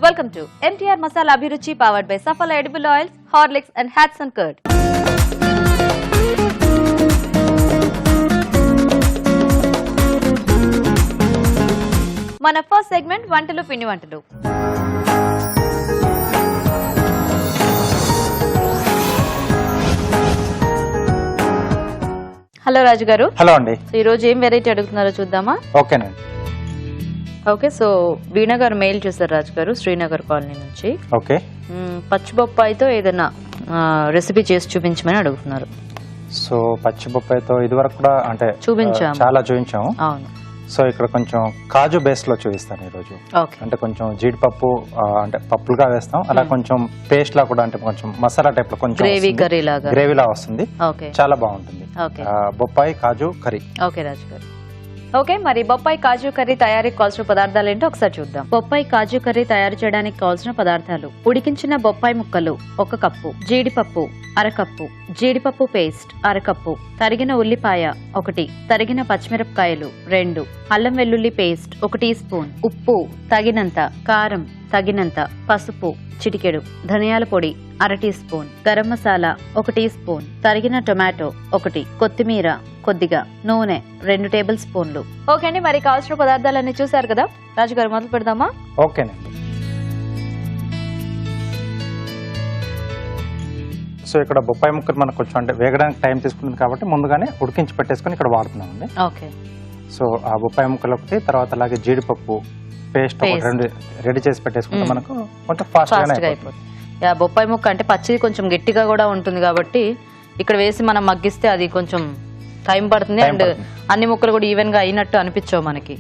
Welcome to MTR Masala Abhiruchi powered by Safala Edible Oils, Horlicks and Hats and Curd. మన first segment వంటలు పిండి వంటలు. Hello రాజు గారు. Hello అండి. ఈ రోజు ఏం వెరైటీ అడుగుతున్నారో చూద్దామా? ఓకేనండి. ఓకే, సో వీణా గారు మెయిల్ చేశారు రాజు గారు శ్రీనగర్ కాలనీ నుంచి. ఓకే, పచ్చి బొప్పాయితో ఏదైనా రెసిపీ చేసి చూపించమని అడుగుతున్నారు. సో పచ్చి బొప్పాయితో ఇది వరకు కూడా అంటే చాలా చూపించాము. అవును. సో ఇక్కడ కొంచెం కాజు బేస్ లో చూపిస్తాను ఈ రోజు. అంటే కొంచెం జీడిపప్పు అంటే పప్పులుగా వేస్తాం, అలా కొంచెం పేస్ట్ లా కూడా, అంటే కొంచెం మసాలా టైప్ లో కొంచెం గ్రేవీ లా వస్తుంది. చాలా బాగుంటుంది. బొప్పాయి కాజు కర్రీ. ఓకే రాజు గారు. ఓకే, మరి బొప్పాయి కాజు కర్రీ తయారీకి కావాల్సిన పదార్థాలు ఏంటో ఒకసారి చూద్దాం. బొప్పాయి కాజు కర్రీ తయారు చేయడానికి కావాల్సిన పదార్థాలు: ఉడికించిన బొప్పాయి ముక్కలు 1 కప్పు, జీడిపప్పు 1/2 కప్పు, జీడిపప్పు పేస్ట్ 1/2 కప్పు, తరిగిన ఉల్లిపాయ 1, తరిగిన పచ్చిమిరపకాయలు 2, అల్లం వెల్లుల్లి పేస్ట్ 1 టీ స్పూన్, ఉప్పు తగినంత, కారం తగినంత, పసుపు చిటికెడు, ధనియాల పొడి 1/2 teaspoon, garam masala 1 teaspoon, తరిగిన టొమాటో 1, కొత్తిమీర కొద్దిగా, నూనె 2 టేబుల్ స్పూన్లు. ఓకే అండి, మరి కావాల్సిన పదార్థాలన్నీ చూసారు కదా రాజు గారు, మొదలు పెడదామా? ఓకేనండి. సో ఇక్కడ బొప్పాయి ముక్కలు మనకు కొంచెం అంటే వేగడానికి టైం తీసుకుంటుంది కాబట్టి ముందుగానే ఉడికించి పెట్టేసుకుని ఇక్కడ వాడుతున్నామండి. ఓకే. సో ఆ బొప్పాయి ముక్కలు ఒకటి, తర్వాత అలాగే జీడిపప్పు పేస్ట్ ఒక 2 రెడీ చేసి పెట్టేసుకుంటే మనకు కొంచెం ఫాస్ట్ గా అయిపోతుంది. బొప్పాయి ముక్క అంటే పచ్చిది కొంచెం గట్టిగా కూడా ఉంటుంది కాబట్టి ఇక్కడ వేసి మనం మగ్గిస్తే అది కొంచెం టైం పడుతుంది, అండ్ అన్ని ముక్కలు కూడా ఈవెన్ గా అయినట్టు అనిపించవు మనకి.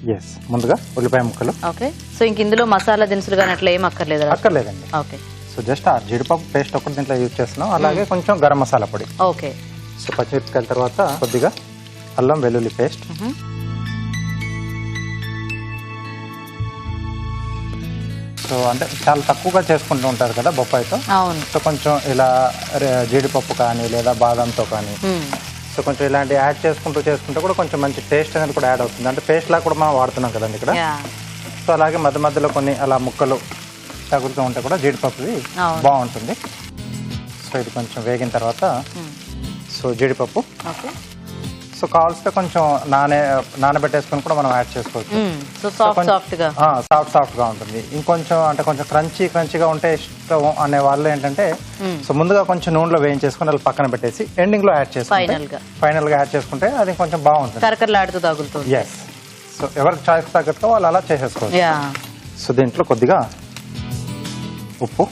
ముందుగా ఉల్లిపాయ ముక్కలు. ఓకే, సో ఇంక ఇందులో మసాలా దినుసులు కానీ అట్లా ఏం అక్కర్లేదు? అక్కర్లేదండి. ఓకే. సో జస్ట్ ఆ జీడిపప్పు పేస్ట్ ఒకటి దీంట్లో యూజ్ చేస్తున్నాం, అలాగే కొంచెం గరం మసాలా పొడి. ఓకే. సో పచ్చిమిరపకాయల తర్వాత కొద్దిగా అల్లం వెల్లుల్లి పేస్ట్, సో అంటే చాలా తక్కువగా చేసుకుంటూ ఉంటారు కదా బొప్పాయితో. సో కొంచెం ఇలా జీడిపప్పు కానీ లేదా బాదంతో కానీ, సో కొంచెం ఇలాంటి యాడ్ చేసుకుంటూ కూడా కొంచెం మంచి టేస్ట్ అనేది కూడా యాడ్ అవుతుంది. అంటే పేస్ట్ లా కూడా మనం వాడుతున్నాం కదండి ఇక్కడ. సో అలాగే మధ్య మధ్యలో కొన్ని అలా ముక్కలు తగులుతూ ఉంటే కూడా జీడిపప్పుది బాగుంటుంది. సో ఇది కొంచెం వేగిన తర్వాత సో జీడిపప్పు, సో కావాల్సిన కొంచెం నానబెట్టేసుకుని కూడా మనం యాడ్ చేసుకోవచ్చు. సాఫ్ట్ గా ఉంటుంది. ఇంకొంచెం అంటే కొంచెం క్రంచీగా ఉంటే ఇష్టం అనే వాళ్ళు ఏంటంటే సో ముందుగా కొంచెం నూనెలో వేయించేసుకుని అలా పక్కన పెట్టేసి ఎండింగ్ లో యాడ్ చేసుకుంటే ఫైనల్ గా యాడ్ చేసుకుంటే అది కొంచెం బాగుంటుంది. ఎస్. సో ఎవరికి చాయిస్ తగ్గట్టుగా వాళ్ళు అలా చేసేసుకోవచ్చు. సో దీంట్లో కొద్దిగా ఉప్పు,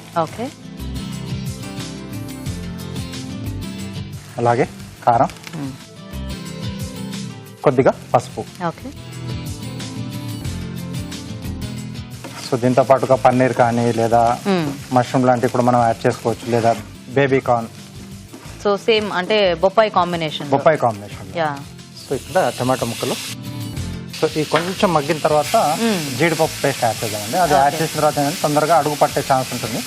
అలాగే కారం, కొద్దిగా పసుపు. సో దీంతో పాటుగా పన్నీర్ కానీ లేదా మష్రూమ్ లాంటివి కూడా మనం యాడ్ చేసుకోవచ్చు, లేదా బేబీ కార్న్. సో సేమ్ అంటే బొప్పాయి కాంబినేషన్. సో ఇక్కడ టమాటో ముక్కలు. సో ఈ కొంచెం మగ్గిన తర్వాత జీడిపప్పు పేస్ట్ యాడ్ చేద్దామండి. అది యాడ్ చేసిన తర్వాత తొందరగా అడుగు పట్టే ఛాన్స్ ఉంటుంది.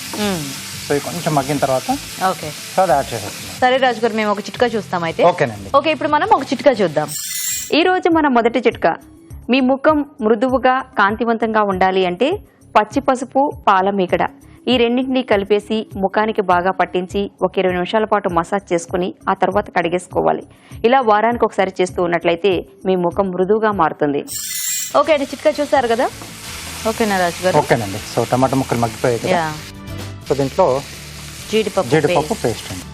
సో ఇది కొంచెం మగ్గిన తర్వాత సో అది యాడ్ చేసేస్తున్నాం. సరే రాజు గారు, మేము ఒక చిట్కా చూస్తాం అయితే. ఓకేనండి. ఓకే, ఇప్పుడు మనం ఒక చిట్కా చూద్దాం. ఈ రోజు మన మొదటి చిట్కా: మీ ముఖం మృదువుగా కాంతివంతంగా ఉండాలి అంటే పచ్చి పసుపు, పాల మీగడ ఈ రెండింటినీ కలిపేసి ముఖానికి బాగా పట్టించి ఒక 20 నిమిషాల పాటు మసాజ్ చేసుకుని ఆ తర్వాత కడిగేసుకోవాలి. ఇలా వారానికి ఒకసారి చేస్తూ ఉన్నట్లయితే మీ ముఖం మృదువుగా మారుతుంది. ఓకే అండి, చిట్కా చూసారు కదా. ఓకేనా రాజు గారు? ఓకేనండి. సో టమాటా ముక్కలు మగ్గిపోయాయి కదా. సో దీంట్లో జీడిపప్పు పేస్ట్ అండి.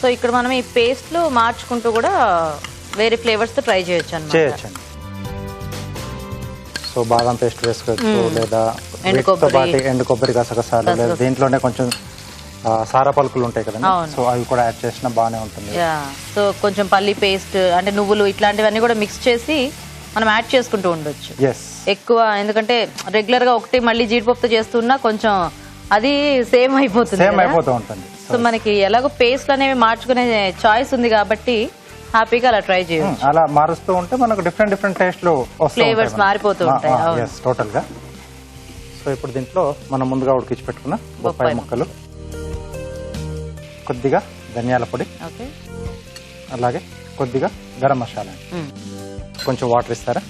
సో ఇక్కడ మనం ఈ పేస్ట్ లో మార్చుకుంటూ కూడా వేరే ఫ్లేవర్స్ తో ట్రై చేయొచ్చు. సో బాదం పేస్ట్ వేసుకోవచ్చు, లేదా ఎండు కొబ్బరి గసగసాలు, లేదా దీంట్లోనే కొంచెం సారా పలుకులు ఉంటాయి కదండి, సో అవి కూడా యాడ్ చేసినా బాగానే ఉంటుంది. సో కొంచెం పల్లి పేస్ట్ అంటే నువ్వులు ఇట్లాంటివన్నీ కూడా మిక్స్ చేసి మనం యాడ్ చేసుకుంటూ ఉండొచ్చు ఎక్కువ. ఎందుకంటే రెగ్యులర్ గా ఒకటి మళ్ళీ జీడిపప్పుతో చేస్తున్నా కొంచెం అది సేమ్ అయిపోతూ ఉంటుంది. సో మనకి ఎలాగో పేస్ట్ అనేవి మార్చుకునే చాయిస్ ఉంది కాబట్టి హ్యాపీగా అలా ట్రై చేయొచ్చు. అలా మారుస్తూ ఉంటే మనకు డిఫరెంట్ టేస్ట్లు ఫ్లేవర్స్ మారిపోతూ ఉంటాయి టోటల్ గా. సో ఇప్పుడు దీంట్లో మనం ముందుగా ఉడికించి పెట్టుకున్న బొప్పాయి ముక్కలు, కొద్దిగా ధనియాల పొడి, అలాగే కొద్దిగా గరం మసాలా, కొంచెం వాటర్ ఇస్తారా?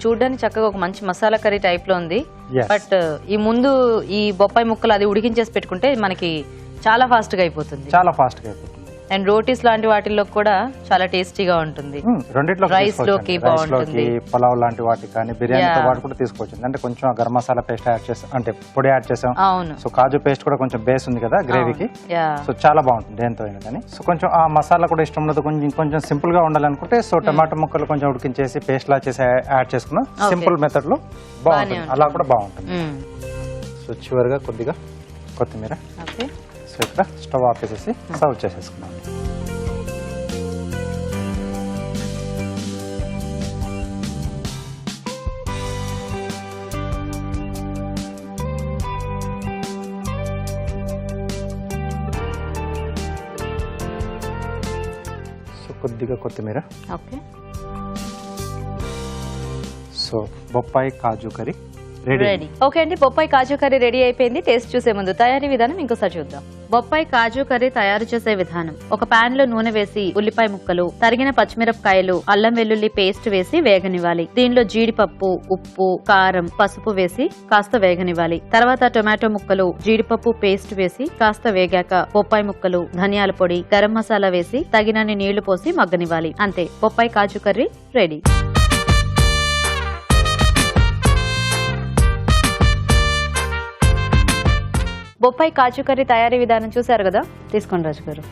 చూడడానికి చక్కగా ఒక మంచి మసాలా కర్రీ టైప్ లో ఉంది. Yes. బట్ ఈ ముందు ఈ బొప్పాయి ముక్కలు అది ఉడికించేసి పెట్టుకుంటే మనకి చాలా ఫాస్ట్ గా అయిపోతుంది. చాలా ఫాస్ట్ గా అయిపోతుంది. అండ్ రోటీస్ లాంటి వాటిల్లో కూడా చాలా టేస్టీగా ఉంటుంది. రెండిట్లో రైస్ లోకి బాగుంటుంది, పులావ్ లాంటి వాటికి కానీ బిర్యానీతో పాటు కూడా తీసుకోవచ్చు. అంటే కొంచెం గరం మసాలా పేస్ట్ యాడ్ చేసాం, అంటే పొడి యాడ్ చేసాం. అవును. సో కాజు పేస్ట్ కూడా కొంచెం బేస్ ఉంది కదా గ్రేవీకి, సో చాలా బాగుంటుంది దేంతో అయినా కానీ. సో కొంచెం ఆ మసాలా కూడా ఇష్టం ఉన్నది కొంచెం సింపుల్ గా ఉండాలనుకుంటే సో టమాటో ముక్కలు కొంచెం ఉడికించేసి పేస్ట్ లా చేసి యాడ్ చేసుకున్నాం. సింపుల్ మెథడ్ లో బాగుంటుంది, అలా కూడా బాగుంటుంది. సో చివరిగా కొద్దిగా కొత్తిమీర. ఓకే. సో ఇక్కడ స్టవ్ ఆపేసేసి సర్వ్ చేసేసుకున్నాం. సో కొద్దిగా కొత్తిమీర. ఓకే. సో బొప్పాయి కాజు కర్రీ రెడీ. ఓకే అండి, బొప్పాయి కాజు కర్రీ రెడీ అయిపోయింది. టేస్ట్ చూసే ముందు తయారీ విధానం ఇంకోసారి చూద్దాం. బొప్పాయి కాజు కర్రీ తయారు చేసే విధానం: ఒక పాన్ లో నూనె వేసి ఉల్లిపాయ ముక్కలు, తరిగిన పచ్చిమిరపకాయలు, అల్లం వెల్లుల్లి పేస్ట్ వేసి వేగనివ్వాలి. దీనిలో జీడిపప్పు, ఉప్పు, కారం, పసుపు వేసి కాస్త వేగనివ్వాలి. తర్వాత టొమాటో ముక్కలు, జీడిపప్పు పేస్ట్ వేసి కాస్త వేగాక బొప్పాయి ముక్కలు, ధనియాల పొడి, గరం మసాలా వేసి తగినన్ని నీళ్లు పోసి మగ్గనివ్వాలి. అంతే, బొప్పాయి కాజు కర్రీ రెడీ. బొప్పాయి కాజు కర్రీ తయారీ విధానం చూసారు కదా, తీసుకోండి రాజు గారు.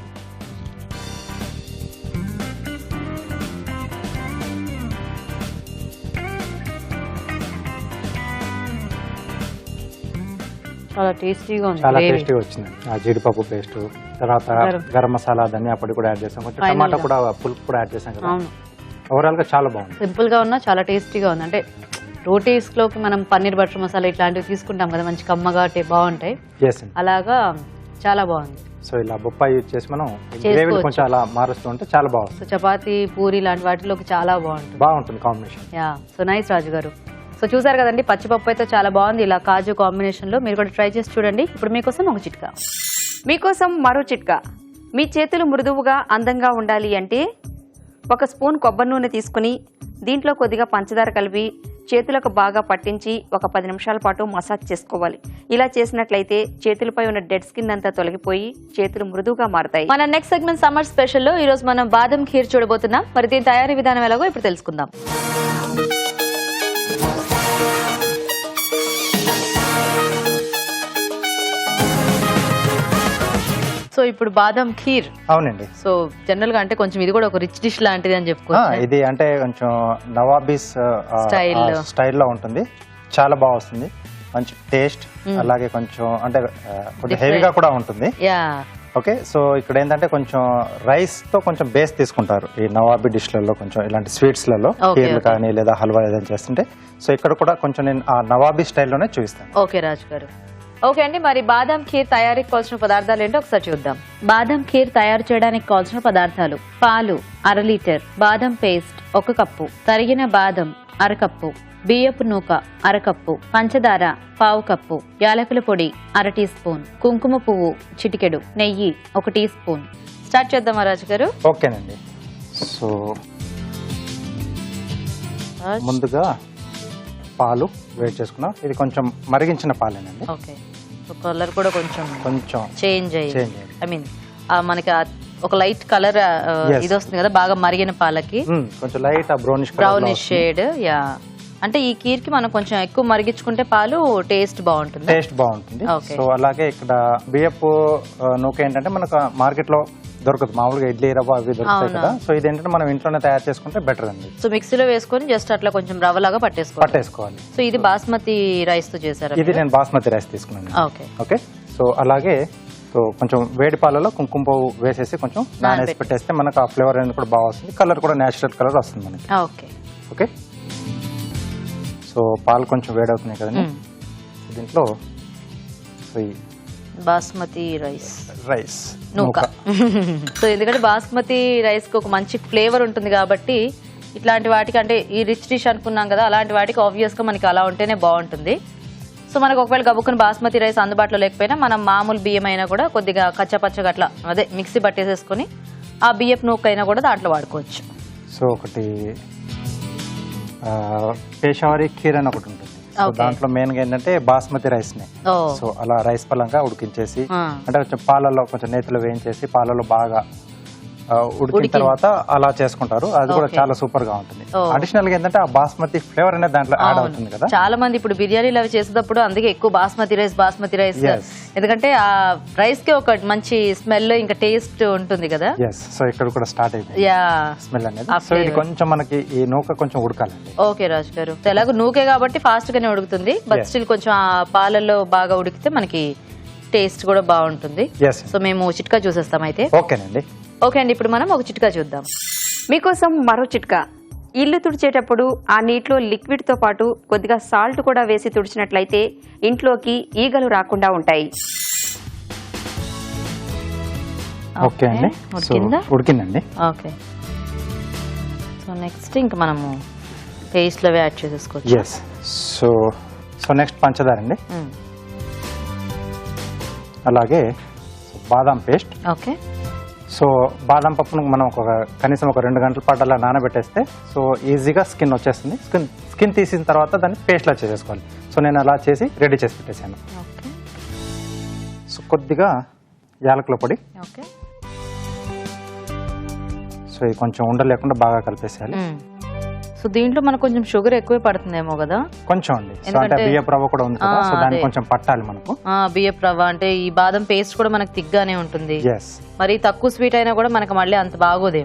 చాలా టేస్టీగా ఉంది. చాలా టేస్టీగా వచ్చింది. ఆ జీడిపప్పు పేస్ట్, తర్వాత గరం మసాలా, ధనియా పొడి కూడా యాడ్ చేసాం, కొంచెం టమాటా కూడా పులుపు కూడా యాడ్ చేసాం కదా. ఓవరాల్ గా చాలా బాగుంది. సింపుల్ గా ఉన్నా చాలా టేస్టీగా ఉంది. అంటే రోటీస్ లోకి మనం పన్నీర్ బటర్ మసాలా ఇట్లాంటివి తీసుకుంటాం కదా, మంచి కమ్మగా బాగుంటాయి. అలాగా చాలా బాగుంది. సో ఇలా బొప్పాయి యూజ్ చేసి మనం గ్రేవీ కొంచెం అలా మారుస్తూ ఉంటే చాలా బాగుంది. సో చపాతీ, పూరి లాంటి వాటిలోకి చాలా బాగుంటుంది కాంబినేషన్. యా, సో నైస్ రాజు గారు. సో చూసారు కదండి, పచ్చిపప్పు అయితే చాలా బాగుంది. ఇలా కాజు కాంబినేషన్ లో మీరు కూడా ట్రై చేసి చూడండి. ఇప్పుడు మీకోసం ఒక చిట్కా. మీకోసం మరో చిట్కా. మీ చేతులు మృదువుగా అందంగా ఉండాలి అంటే ఒక స్పూన్ కొబ్బరి నూనె తీసుకుని దీంట్లో కొద్దిగా పంచదార కలిపి చేతులకు బాగా పట్టించి ఒక 10 నిమిషాల పాటు మసాజ్ చేసుకోవాలి. ఇలా చేసినట్లయితే చేతులపై ఉన్న డెడ్ స్కిన్ అంతా తొలగిపోయి చేతులు మృదువుగా మారతాయి. మన నెక్స్ట్ సెగ్మెంట్ సమ్మర్ స్పెషల్ లో ఈ రోజు మనం బాదం ఖీర్ చూడబోతున్నాం. మరి దీని తయారీ విధానం ఎలాగో ఇప్పుడు తెలుసుకుందాం. సో ఇప్పుడు బాదం ఖీర్. అవునండి. సో జనరల్ గా అంటే కొంచెం ఇది కూడా ఒక రిచ్ డిష్ లాంటిది అని చెప్పుకోవచ్చు. ఇది అంటే కొంచెం నవాబీస్ స్టైల్లో ఉంటుంది, చాలా బాగా వస్తుంది, మంచి టేస్ట్, అలాగే కొంచెం అంటే కొంచెం హెవీగా కూడా ఉంటుంది. ఓకే. సో ఇక్కడ ఏంటంటే కొంచెం రైస్ తో కొంచెం బేస్ తీసుకుంటారు ఈ నవాబీ డిష్లలో, కొంచెం ఇలాంటి స్వీట్స్ లలో ఖీర్లు కానీ లేదా హల్వా ఏదైనా చేస్తుంటే. సో ఇక్కడ కూడా కొంచెం నేను ఆ నవాబీ స్టైల్లోనే చూపిస్తాను. ఓకే రాజు గారు. ఓకే అండి, మరి బాదం ఖీర్ తయారీకి కావాల్సిన పదార్థాలు ఏంటో ఒకసారి చూద్దాం. బాదం ఖీర్ తయారు చేయడానికి కావాల్సిన పదార్థాలు: పాలు 1/2 లీటర్, బాదం పేస్ట్ 1 కప్పు, తరిగిన బాదం 1/2 కప్పు, బియ్యపు నూక 1/2 కప్పు, పంచదార 1/4 కప్పు, యాలకుల పొడి 1/2 టీ స్పూన్, కుంకుమ పువ్వు చిటికెడు, నెయ్యి 1 టీ స్పూన్. స్టార్ట్ చేద్దామా రాజు గారు? ఓకేనండి. సో ముందుగా పాలు వేడి చేసుకున్నాం. ఇది కొంచెం మరిగించిన పాలేనండి. ఓకే. సో కలర్ కూడా కొంచెం చేంజ్ అయ్యింది. ఐ మీన్ మనకి ఒక లైట్ కలర్ ఇది వస్తుంది కదా బాగా మరిగిన పాలకి, కొంచెం లైట్ బ్రౌనిష్ షేడ్. యా, అంటే ఈ కీర్ కి మనం కొంచెం ఎక్కువ మరిగించుకుంటే పాలు టేస్ట్ బాగుంటుంది. సో అలాగే ఇక్కడ బియ్యపు నూక ఏంటంటే మనకు మార్కెట్ లో దొరకదు, మామూలుగా ఇడ్లీ రవ్వ అవి దొరుకుతాయి కదా. సో ఇదేంటంటే మనం ఇంట్లోనే తయారు చేసుకుంటే బెటర్ అండి. సో మిక్సీలో వేసుకొని జస్ట్ అట్లా కొంచెం రవ్వలాగా పట్టేసుకోవాలి. సో ఇది బాస్మతి రైస్ తో చేశారు? ఇది నేను బాస్మతి రైస్ తీసుకున్నాను. ఓకే. సో అలాగే సో కొంచెం వేడి పాలలో కుంకుమ పువ్వు వేసేసి కొంచెం నానేసి పెట్టేస్తే మనకు ఆ ఫ్లేవర్ అనేది కూడా బాగా వస్తుంది, కలర్ కూడా నేచురల్ కలర్ వస్తుంది మనకి. ఓకే. సో పాలు కొంచెం వేడవుతున్నాయి కదండి, దీంట్లో సో ఈ బాస్మతి రైస్ నూక. సో ఎందుకంటే బాస్మతి రైస్ కి ఒక మంచి ఫ్లేవర్ ఉంటుంది కాబట్టి ఇట్లాంటి వాటికి, అంటే ఈ రిచ్ డిష్ అనుకున్నాం కదా, అలాంటి వాటికి ఆబ్వియస్ గా మనకి అలా ఉంటేనే బాగుంటుంది. సో మనకు ఒకవేళ గబుక్కుని బాస్మతి రైస్ అందుబాటులో లేకపోయినా మనం మామూలు బియ్యం అయినా కూడా కొద్దిగా కచ్చపచ్చగా అట్లా అదే మిక్సీ పట్టేసేసుకుని ఆ బియ్యపు నూక అయినా కూడా దాంట్లో వాడుకోవచ్చు. సో ఒకటి పేషావరి ఖీర్ అని ఒకటి ఉంటుంది. సో దాంట్లో మెయిన్ గా ఏంటంటే బాస్మతి రైస్ ని సో అలా రైస్ పలంగా ఉడికించేసి అంటే కొంచెం పాలలో కొంచెం నేతిలో వేయించేసి పాలలో బాగా ఉడికిన తర్వాత అలా చేసుకుంటారు. అది కూడా చాలా సూపర్ గా ఉంటుంది. అడిషనల్ గా ఏంటంటే ఆ బాస్మతి ఫ్లేవర్ అనేది దాంట్లో యాడ్ అవుతుంది కదా. చాలా మంది ఇప్పుడు బిర్యానీలు అవి చేసేటప్పుడు అందుకే ఎక్కువ బాస్మతి రైస్ ఎందుకంటే ఆ రైస్ కి ఒక మంచి స్మెల్ ఇంకా టేస్ట్ ఉంటుంది కదా. సో ఇక్కడ కూడా స్టార్ట్ అయిపోయింది స్మెల్ అనేది. సో ఇది కొంచెం మనకి ఈ నూక కొంచెం ఉడకాలండి. ఓకే రాజు గారు, ఎలాగో నూకే కాబట్టి ఫాస్ట్ గానే ఉడుకుతుంది. బట్ స్టిల్ కొంచెం ఆ పాలల్లో బాగా ఉడికితే మనకి టేస్ట్ కూడా బాగుంటుంది. సో మేము చిట్కా చూసేస్తాం అయితే. ఓకేనండి. ఓకే అండి, ఇప్పుడు మనం ఒక చిట్కా చూద్దాం. మీకోసం మరో చిట్కా. ఇల్లు తుడిచేటప్పుడు ఆ నీటిలో లిక్విడ్తో పాటు కొద్దిగా సాల్ట్ కూడా వేసి తుడిచినట్లయితే ఇంట్లోకి ఈగలు రాకుండా ఉంటాయి. ఓకే అండి, ఉడికిందండి. ఓకే, సో నెక్స్ట్ ఇంకా మనము పేస్ట్లో యాడ్ చేసేసుకోవచ్చు. సో నెక్స్ట్ పంచదార అండి. అలాగే బాదాం పేస్ట్. ఓకే, సో బాదం పప్పును మనం కనీసం ఒక 2 గంటల పాటు అలా నానబెట్టేస్తే సో ఈజీగా స్కిన్ వచ్చేస్తుంది. స్కిన్ తీసిన తర్వాత దాన్ని పేస్ట్లా చేసేసుకోవాలి. సో నేను అలా చేసి రెడీ చేసి పెట్టేసాను. సో కొద్దిగా యాలకుల పొడి. సో ఇది కొంచెం ఉండలేకుండా బాగా కలిపేసేయాలి. సో దీంట్లో మనకు కొంచెం షుగర్ ఎక్కువే పడుతుందేమో కదా. కొంచెం అండి, అంటే బియ్యపు రవ్వ కూడా ఉంది కదా, సో దాన్ని కొంచెం పట్టాలి మనకు. బియ్యపు రవ్వ అంటే ఈ బాదం పేస్ట్ కూడా మనకు తిగ్గానే ఉంటుంది. మరి తక్కువ స్వీట్ అయినా కూడా మనకు మళ్ళీ అంత బాగోదు.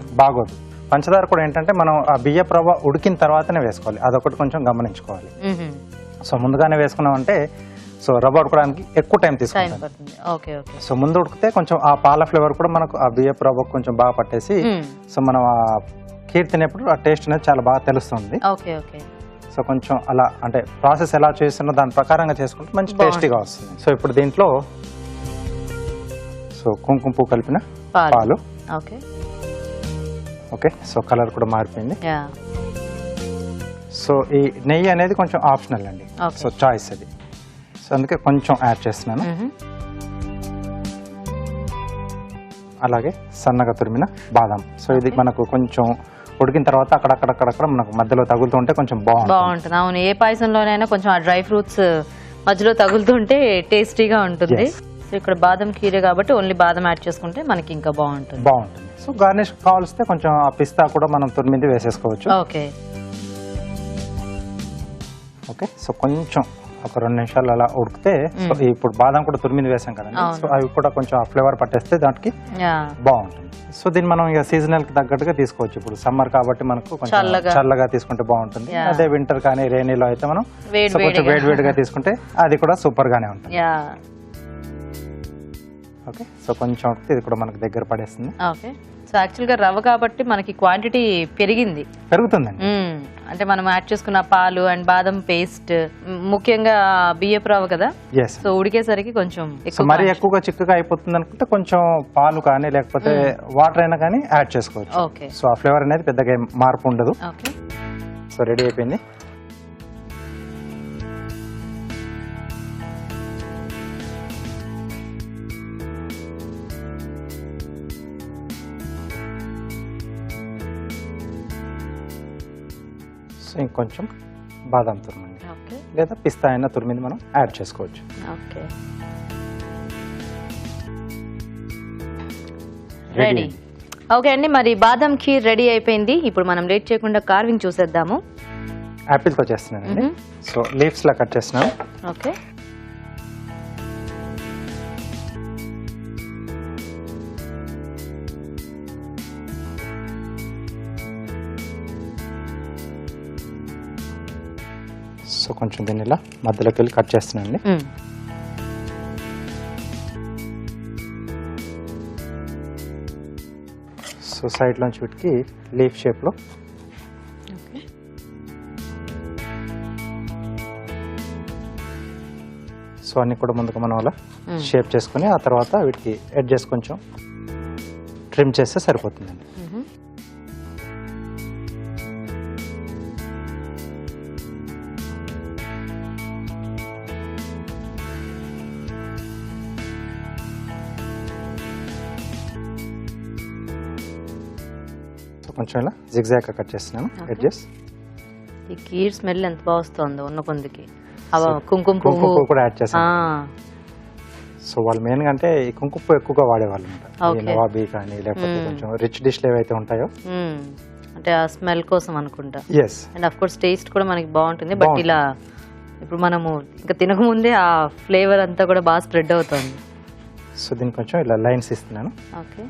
పంచదార కూడా ఏంటంటే మనం ఆ బియ్యపు రవ్వ ఉడికిన తర్వాతనే వేసుకోవాలి. అదొకటి కొంచెం గమనించుకోవాలి. సో ముందుగానే వేసుకున్నామంటే సో రవ్వ ఉడకడానికి ఎక్కువ టైం తీసుకుంటుంది. సో ముందు ఉడికితే కొంచెం ఆ పాల ఫ్లేవర్ కూడా మనకు ఆ బియ్యపు రవ్వ కొంచెం బాగా పట్టేసి సో మనం ఖీర్ తినేప్పుడు ఆ టేస్ట్ అనేది చాలా బాగా తెలుస్తుంది. సో కొంచెం అలా అంటే ప్రాసెస్ ఎలా చేస్తున్నా దాని ప్రకారంగా చేసుకుంటే మంచి టేస్టీగా వస్తుంది. సో ఇప్పుడు దీంట్లో సో కుంకుమ పువ్వు కలిపిన పాలు. ఓకే, సో కలర్ కూడా మారిపోయింది. సో ఈ నెయ్యి అనేది కొంచెం ఆప్షనల్ అండి, సో చాయిస్ అది. సో అందుకే కొంచెం యాడ్ చేస్తున్నాను. అలాగే సన్నగా తురిమిన బాదం. సో ఇది మనకు కొంచెం ఉడికిన తర్వాత అక్కడక్కడ మనకు మధ్యలో తగులుతుంటే కొంచెం బాగుంటుంది. అవును, ఏ పాయసంలోనైనా కొంచెం ఆ డ్రై ఫ్రూట్స్ మధ్యలో తగులుతుంటే టేస్టీగా ఉంటుంది. సో ఇక్కడ బాదం కీరే కాబట్టి ఓన్లీ బాదం యాడ్ చేసుకుంటే మనకి ఇంకా బాగుంటుంది. సో గార్నిష్ కావాల్స్తే కొంచెం ఆ పిస్తా కూడా మనం తురిమింది వేసేసుకోవచ్చు. ఓకే, సో కొంచెం ఒక 2 నిమిషాలు అలా ఉడికితే సో ఇప్పుడు బాదం కూడా తురిమింది వేసాం కదండి, సో అవి కూడా కొంచెం ఆ ఫ్లేవర్ పట్టేస్తే దానికి బాగుంటుంది. సో దీన్ని మనం ఇక సీజనల్ కి తగ్గట్టుగా తీసుకోవచ్చు. ఇప్పుడు సమ్మర్ కాబట్టి మనకు కొంచెం చల్లగా తీసుకుంటే బాగుంటుంది. అదే వింటర్ కానీ రైనీలో అయితే మనం కొంచెం వేడివేడిగా తీసుకుంటే అది కూడా సూపర్ గానే ఉంటుంది. ఓకే, సో కొంచెం ఇది కూడా మనకు దగ్గర పడేస్తుంది. సో యాక్చువల్ గా రవ్వ కాబట్టి మనకి క్వాంటిటీ పెరుగుతుందండి. అంటే మనం యాడ్ చేసుకున్న పాలు అండ్ బాదం పేస్ట్ ముఖ్యంగా బియ్యపు రవ్వ కదా, సో ఉడికేసరికి కొంచెం మరీ ఎక్కువగా చిక్కగా అయిపోతుంది అనుకుంటే కొంచెం పాలు కానీ లేకపోతే వాటర్ అయినా కానీ యాడ్ చేసుకోవచ్చు. సో ఆ ఫ్లేవర్ అనేది పెద్దగా మార్పు ఉండదు. సో రెడీ అయిపోయింది. సో ఇంకొంచెం బాదం తురిమింది లేదా పిస్తా అయినా తురిమింది మనం యాడ్ చేసుకోవచ్చు. రెడీ. ఓకే అండి, మరి బాదం ఖీర్ రెడీ అయిపోయింది. ఇప్పుడు మనం లేట్ చేయకుండా కార్వింగ్ చూసేద్దాము. యాపిల్తో చేస్తున్నానండి. సో లీవ్స్ లా కట్ చేస్తున్నాను. ఓకే, సో కొంచెం దీన్ని ఇలా మధ్యలోకి వెళ్ళి కట్ చేస్తున్నానండి. సో సైడ్ లోంచి వీటికి లీఫ్ షేప్ లో సో అన్ని కూడా ముందుకు మనం అలా షేప్ చేసుకుని ఆ తర్వాత వీటికి ఎడ్జెస్ కొంచెం ట్రిమ్ చేస్తే సరిపోతుందండి. కొంచెం ఇలా జిగ్జాగ్ కట్ చేస్తున్నాను ఎడ్జెస్. ఈ కీర్ స్మెల్ ఎంత బాగా వస్తుంది ఉన్న కొందికి. కుంకుమ పువ్వు కుంకుమ కూడా యాడ్ చేస్తాం. సో వాళ్ళు మెయిన్ గా అంటే ఈ కుంకుమ పువ్వు ఎక్కువగా వాడేవాళ్ళు అనమాట. నవాబీ కానీ లేకపోతే కొంచెం రిచ్ డిష్లు ఏవైతే ఉంటాయో అంటే ఆ స్మెల్ కోసం అనుకుంటా. Yes, and of course taste కూడా మనకి బాగుంటుంది. బట్ ఇలా ఇప్పుడు మనము ఇంకా తినకముందే ఆ ఫ్లేవర్ అంతా కూడా బాగా స్ప్రెడ్ అవుతుంది. సో దీనికి కొంచెం ఇలా లైన్స్ ఇస్తున్నాను. ఓకే,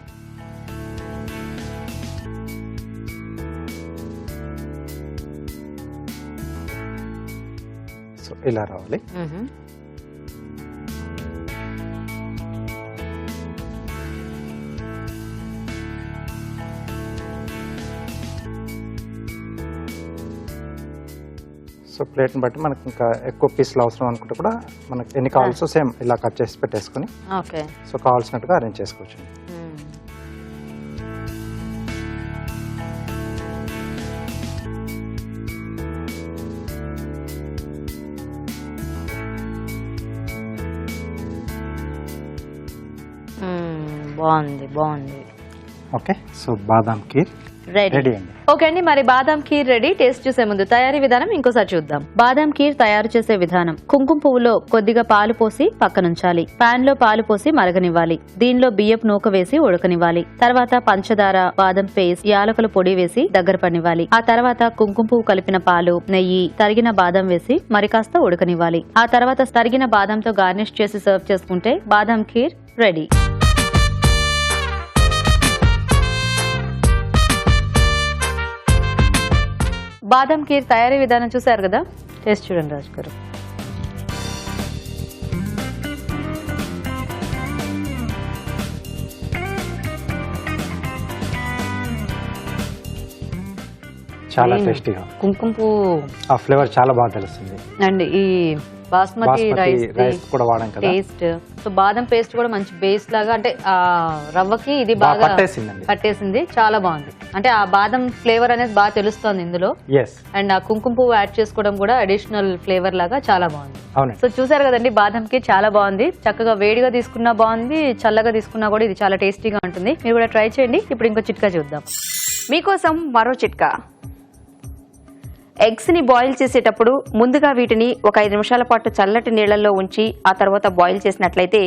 సో ఇలా రావాలి. సో ప్లేట్ని బట్టి మనకి ఇంకా ఎక్కువ పీసులు అవసరం అనుకుంటే కూడా మనకి ఎన్ని కావాల్సో సేమ్ ఇలా కట్ చేసి పెట్టేసుకుని ఓకే, సో కావాల్సినట్టుగా అరేంజ్ చేసుకోవచ్చు. బాగుంది బాగుంది. ఓకే, సో బాదాం కీర్ రెడీ అండి. ఓకే అండి, మరి బాదాం ఖీర్ రెడీ. టేస్ట్ చూసే ముందు తయారీ విధానం ఇంకోసారి చూద్దాం. బాదాం ఖీర్ తయారు చేసే విధానం: కుంకుమ పువ్వులో కొద్దిగా పాలు పోసి పక్కనుంచాలి. పాన్ లో పాలు పోసి మరగనివ్వాలి. దీనిలో బియ్యపు నూక వేసి ఉడకనివ్వాలి. తర్వాత పంచదార, బాదం పేస్ట్, యాలకుల పొడి వేసి దగ్గర పనివ్వాలి. ఆ తర్వాత కుంకుమ పువ్వు కలిపిన పాలు, నెయ్యి, తరిగిన బాదం వేసి మరి కాస్త ఉడకనివ్వాలి. ఆ తర్వాత తరిగిన బాదంతో గార్నిష్ చేసి సర్వ్ చేసుకుంటే బాదాం ఖీర్ రెడీ. బాదం ఖీర్ తయారీ విధానం చూసారు కదా, టేస్ట్ చూడండి రాజు గారు. చాలా టేస్టీగా, కుంకుమ పువ్వు ఆ ఫ్లేవర్ చాలా బాగా తెలుస్తుంది. అండ్ ఈ బాస్మతి రైస్ కూడా వాడాం కదా, టేస్ట్. సో బాదం పేస్ట్ కూడా మంచి బేస్ లాగా, అంటే ఆ రవ్వకి ఇది బాగా పట్టేసింది. చాలా బాగుంది. అంటే ఆ బాదం ఫ్లేవర్ అనేది బాగా తెలుస్తుంది ఇందులో. అండ్ ఆ కుంకుమ పువ్వు యాడ్ చేసుకోవడం కూడా అడిషనల్ ఫ్లేవర్ లాగా చాలా బాగుంది. సో చూసారు కదండి, బాదంకి చాలా బాగుంది. చక్కగా వేడిగా తీసుకున్నా బాగుంది, చల్లగా తీసుకున్నా కూడా ఇది చాలా టేస్టీగా ఉంటుంది. మీరు కూడా ట్రై చేయండి. ఇప్పుడు ఇంకో చిట్కా చూద్దాం. మీకోసం మరో చిట్కా. ఎగ్స్ ని బాయిల్ చేసేటప్పుడు ముందుగా వీటిని ఒక 5 నిమిషాల పాటు చల్లటి నీళ్లలో ఉంచి ఆ తర్వాత బాయిల్ చేసినట్లయితే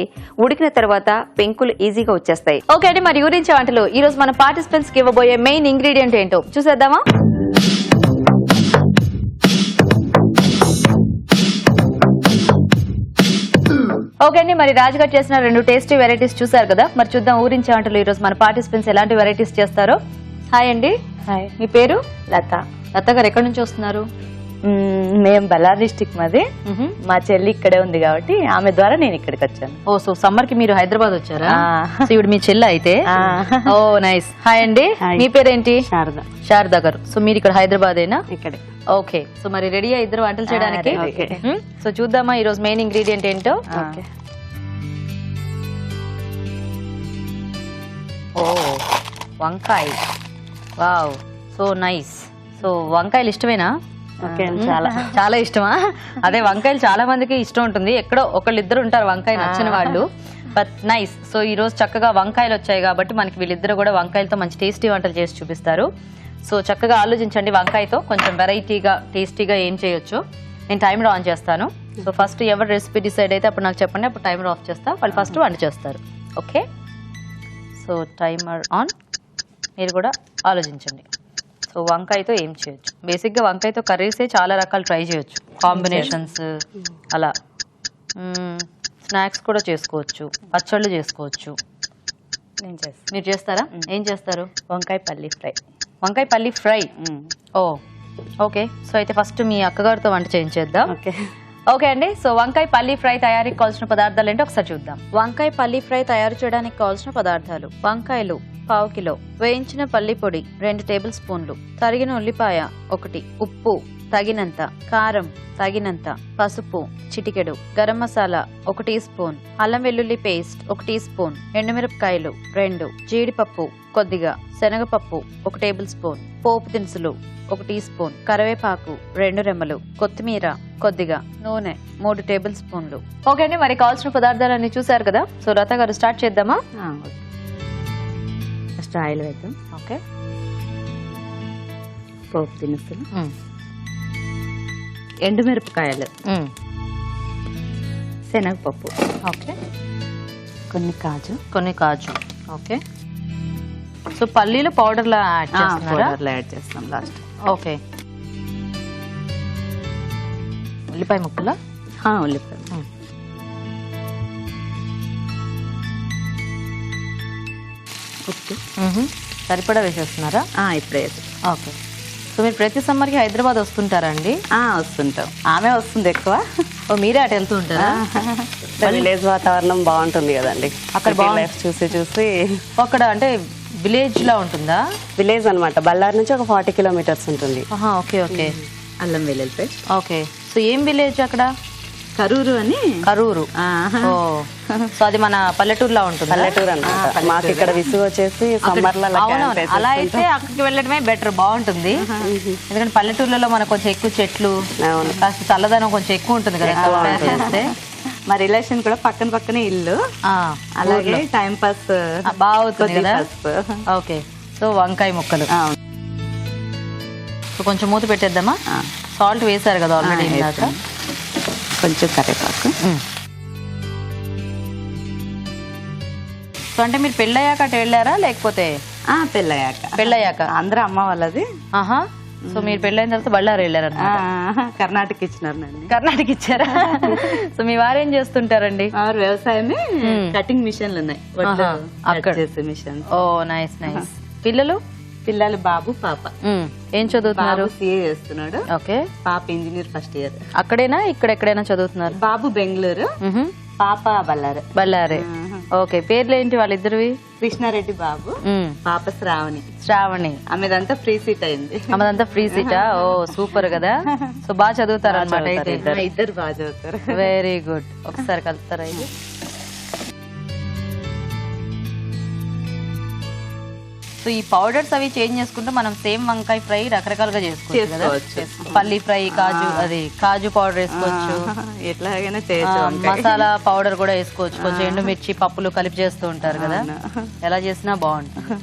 ఉడికిన తర్వాత పెంకులు ఈజీగా వచ్చేస్తాయి. ఓకే అండి, మరి ఊరించే వంటలు ఈ రోజు మన పార్టిసిపెంట్స్ కి ఇవ్వబోయే మెయిన్ ఇంగ్రీడియంట్ ఏంటో చూసేద్దామా? ఓకే అండి, మరి రాజుగారు చేసిన 2 టేస్టీ వెరైటీస్ చూసారు కదా. మరి చూద్దాం ఊరించే వంటలు ఈ రోజు మన పార్టిసిపెంట్స్ ఎలాంటి వెరైటీస్ చేస్తారో. హాయ్ అండి. హాయ్, మీ పేరు? లత. లత గారు ఎక్కడి నుంచి వస్తున్నారు? మేము బళ్ళారి డిస్టిక్ మాది. మా చెల్లి ఇక్కడే ఉంది కాబట్టి ఆమె ద్వారా నేను ఇక్కడికి వచ్చాను. ఓ, సో సమ్మర్ కి మీరు హైదరాబాద్ వచ్చారా? సో ఇప్పుడు మీ చెల్లి అయితే. ఓ నైస్. హాయ్ అండి, మీ పేరేంటి? శారద. శారద గారు. సో మీరు ఇక్కడ హైదరాబాదేనా? ఇక్కడే. ఓకే, సో మరి రెడీయా ఇద్దరు వంటలు చేయడానికి? సో చూద్దామా ఈ రోజు మెయిన్ ఇంగ్రీడియంట్ ఏంటో. ఓ, వంకాయ. Wow, so nice. సో వంకాయలు ఇష్టమేనా? చాలా చాలా ఇష్టమా? అదే వంకాయలు చాలా మందికి ఇష్టం ఉంటుంది. ఎక్కడో ఒకళ్ళిద్దరు ఉంటారు వంకాయ నచ్చిన వాళ్ళు. But nice. సో ఈ రోజు చక్కగా వంకాయలు వచ్చాయి కాబట్టి మనకి వీళ్ళిద్దరు కూడా వంకాయలతో మంచి టేస్టీ వంటలు చేసి చూపిస్తారు. సో చక్కగా ఆలోచించండి, వంకాయతో కొంచెం వెరైటీగా టేస్టీగా ఏం చేయొచ్చు. నేను టైమర్ ఆన్ చేస్తాను. సో ఫస్ట్ ఎవరు రెసిపీ డిసైడ్ అయితే అప్పుడు నాకు చెప్పండి, అప్పుడు టైమర్ ఆఫ్ చేస్తా. వాళ్ళు ఫస్ట్ వంట చేస్తారు. Okay, so timer on. మీరు కూడా ఆలోచించండి. సో వంకాయతో ఏం చేయొచ్చు? బేసిక్గా వంకాయతో కర్రీసే చాలా రకాలు ట్రై చేయొచ్చు, కాంబినేషన్స్ అలా. స్నాక్స్ కూడా చేసుకోవచ్చు, పచ్చళ్ళు చేసుకోవచ్చు. నేను చేస్తాను. మీరు చేస్తారా? ఏం చేస్తారు? వంకాయ పల్లి ఫ్రై. వంకాయ పల్లి ఫ్రై. ఓ ఓకే, సో అయితే ఫస్ట్ మీ అక్కగారితో వంట చేయించేద్దాం. ఓకే అండి, సో వంకాయ పల్లి ఫ్రై తయారీకి కావాల్సిన పదార్థాలు ఏంటో ఒకసారి చూద్దాం. వంకాయ పల్లి ఫ్రై తయారు చేయడానికి కావాల్సిన పదార్థాలు: వంకాయలు 1/4 కిలో, వేయించిన పల్లి పొడి 2 టేబుల్ స్పూన్లు, తరిగిన ఉల్లిపాయ 1, ఉప్పు తగినంత, కారం తగినంత, పసుపు చిటికెడు, గరం మసాలా 1 టీ స్పూన్, అల్లం వెల్లుల్లి పేస్ట్ 1 టీ స్పూన్, ఎండుమిరపకాయలు 2, జీడిపప్పు కొద్దిగా, శనగపప్పు 1 టేబుల్ స్పూన్, పోపు దినుసులు 1 టీ స్పూన్, కరివేపాకు 2 రెమ్మలు, కొత్తిమీర కొద్దిగా, నూనె 3 టేబుల్ స్పూన్లు. ఓకే అండి, మరి కావాల్సిన పదార్థాలన్నీ చూసారు కదా. సో లత గారు స్టార్ట్ చేద్దామా? ఫస్ట్ ఆయిల్ వేద్దాం. ఓకే, పోపు దినుసులు, ఎండుమిరపకాయలు, శనగపప్పు, ఓకే, కొన్ని కాజు. ఓకే. సో పల్లీలు పౌడర్లా యాడ్ చేస్తున్నారా? పౌడర్లో యాడ్ చేస్తాం లాస్ట్. ఓకే. ఉల్లిపాయ ముక్కలా? ఉల్లిపాయ ఉప్పు సరిపడా వేసేస్తున్నారా? ఇప్పుడే. ఓకే. సో మీరు ప్రతి సమ్మర్కి హైదరాబాద్ వస్తుంటారా అండి? వస్తుంటాం. ఆమె వస్తుంది ఎక్కువ. ఓ మీరే అటు వెళ్తూ ఉంటారా? విలేజ్ వాతావరణం బాగుంటుంది కదండి, అక్కడ లైఫ్ చూసి చూసి. అక్కడ అంటే విలేజ్ లా ఉంటుందా? విలేజ్ అన్నమాట, బళ్ళారి నుంచి ఒక 40 కిలోమీటర్స్ ఉంటుంది. Okay okay. అల్లం వెల్లుల్లి పేస్ట్. ఓకే. సో ఏం విలేజ్ అక్కడ? కరూరు అని. కరూరు. ఓ, సో అది మన పల్లెటూరులా ఉంటుంది. పల్లెటూరు అన్నమాట. మాకు ఇక్కడ విసుగు వచ్చేసి సమ్మర్ లో అలా అయితే అక్కడికి వెళ్ళడమే బెటర్, బాగుంటుంది. ఎందుకంటే పల్లెటూర్లలో మనకు కొంచెం ఎక్కువ చెట్లు, కాస్త చల్లదనం కొంచెం ఎక్కువ ఉంటుంది కదా. మా రిలేషన్ కూడా పక్కన పక్కనే ఇల్లు, అలాగే టైం పాస్ బాగా అవుతుంది కదా. ఓకే. సో వంకాయ ముక్కలు. సో కొంచెం మూత పెట్టేద్దామా? సాల్ట్ వేసారు కదా ఆల్రెడీ ఇందాక. కొంచెం కరివేపాకు. సో అంటే మీరు పెళ్ళయ్యాక అటు వెళ్ళారా లేకపోతే? పెళ్ళయ్యాక. అందరూ అమ్మ వాళ్ళది. సో మీరు పెళ్ళైన తర్వాత బళ్ళారు వెళ్ళారన్నమాట. కర్ణాటక ఇచ్చినారు నన్ను. కర్ణాటక ఇచ్చారా? సో మీ వారు ఏం చేస్తుంటారండి? వ్యవసాయమే, కటింగ్ మిషన్లు ఉన్నాయి అక్కడ చేసే మిషన్. ఓ నైస్ నైస్. పిల్లలు? పిల్లలు బాబు పాప. ఏం చదువుతున్నారు? సిఏ చేస్తున్నాడు. ఓకే. పాప ఇంజనీర్ ఫస్ట్ ఇయర్. అక్కడేనా ఇక్కడెక్కడైనా చదువుతున్నారు? బాబు బెంగళూరు, పాప బళ్ళారి. బళ్ళారే. ఓకే. పేర్లు ఏంటి వాళ్ళిద్దరివి? కృష్ణారెడ్డి బాబు, పాప శ్రావణి. శ్రావణి. ఆమెదంతా ఫ్రీ సీట్ అయింది. ఆమెదంతా ఫ్రీ సీటా? ఓ సూపర్ కదా. సో బాగా చదువుతారు అనమాట అయితే. ఇద్దరు బాగా చదువుతారు. Very good. ఒకసారి కలుపుతారా ఇది? సో ఈ పౌడర్స్ అవి చేంజ్ చేసుకుంటే మనం సేమ్ వంకాయ ఫ్రై రకరకాలుగా చేసుకోవచ్చు. పల్లి ఫ్రై, కాజు, అది కాజు పౌడర్ వేసుకోవచ్చు, ఎట్లాగైనా చేయొచ్చు. మసాలా పౌడర్ కూడా వేసుకోవచ్చు. కొంచెం ఎండుమిర్చి పప్పులు కలిపి చేస్తూ ఉంటారు కదా, ఎలా చేసినా బాగుంటుంది.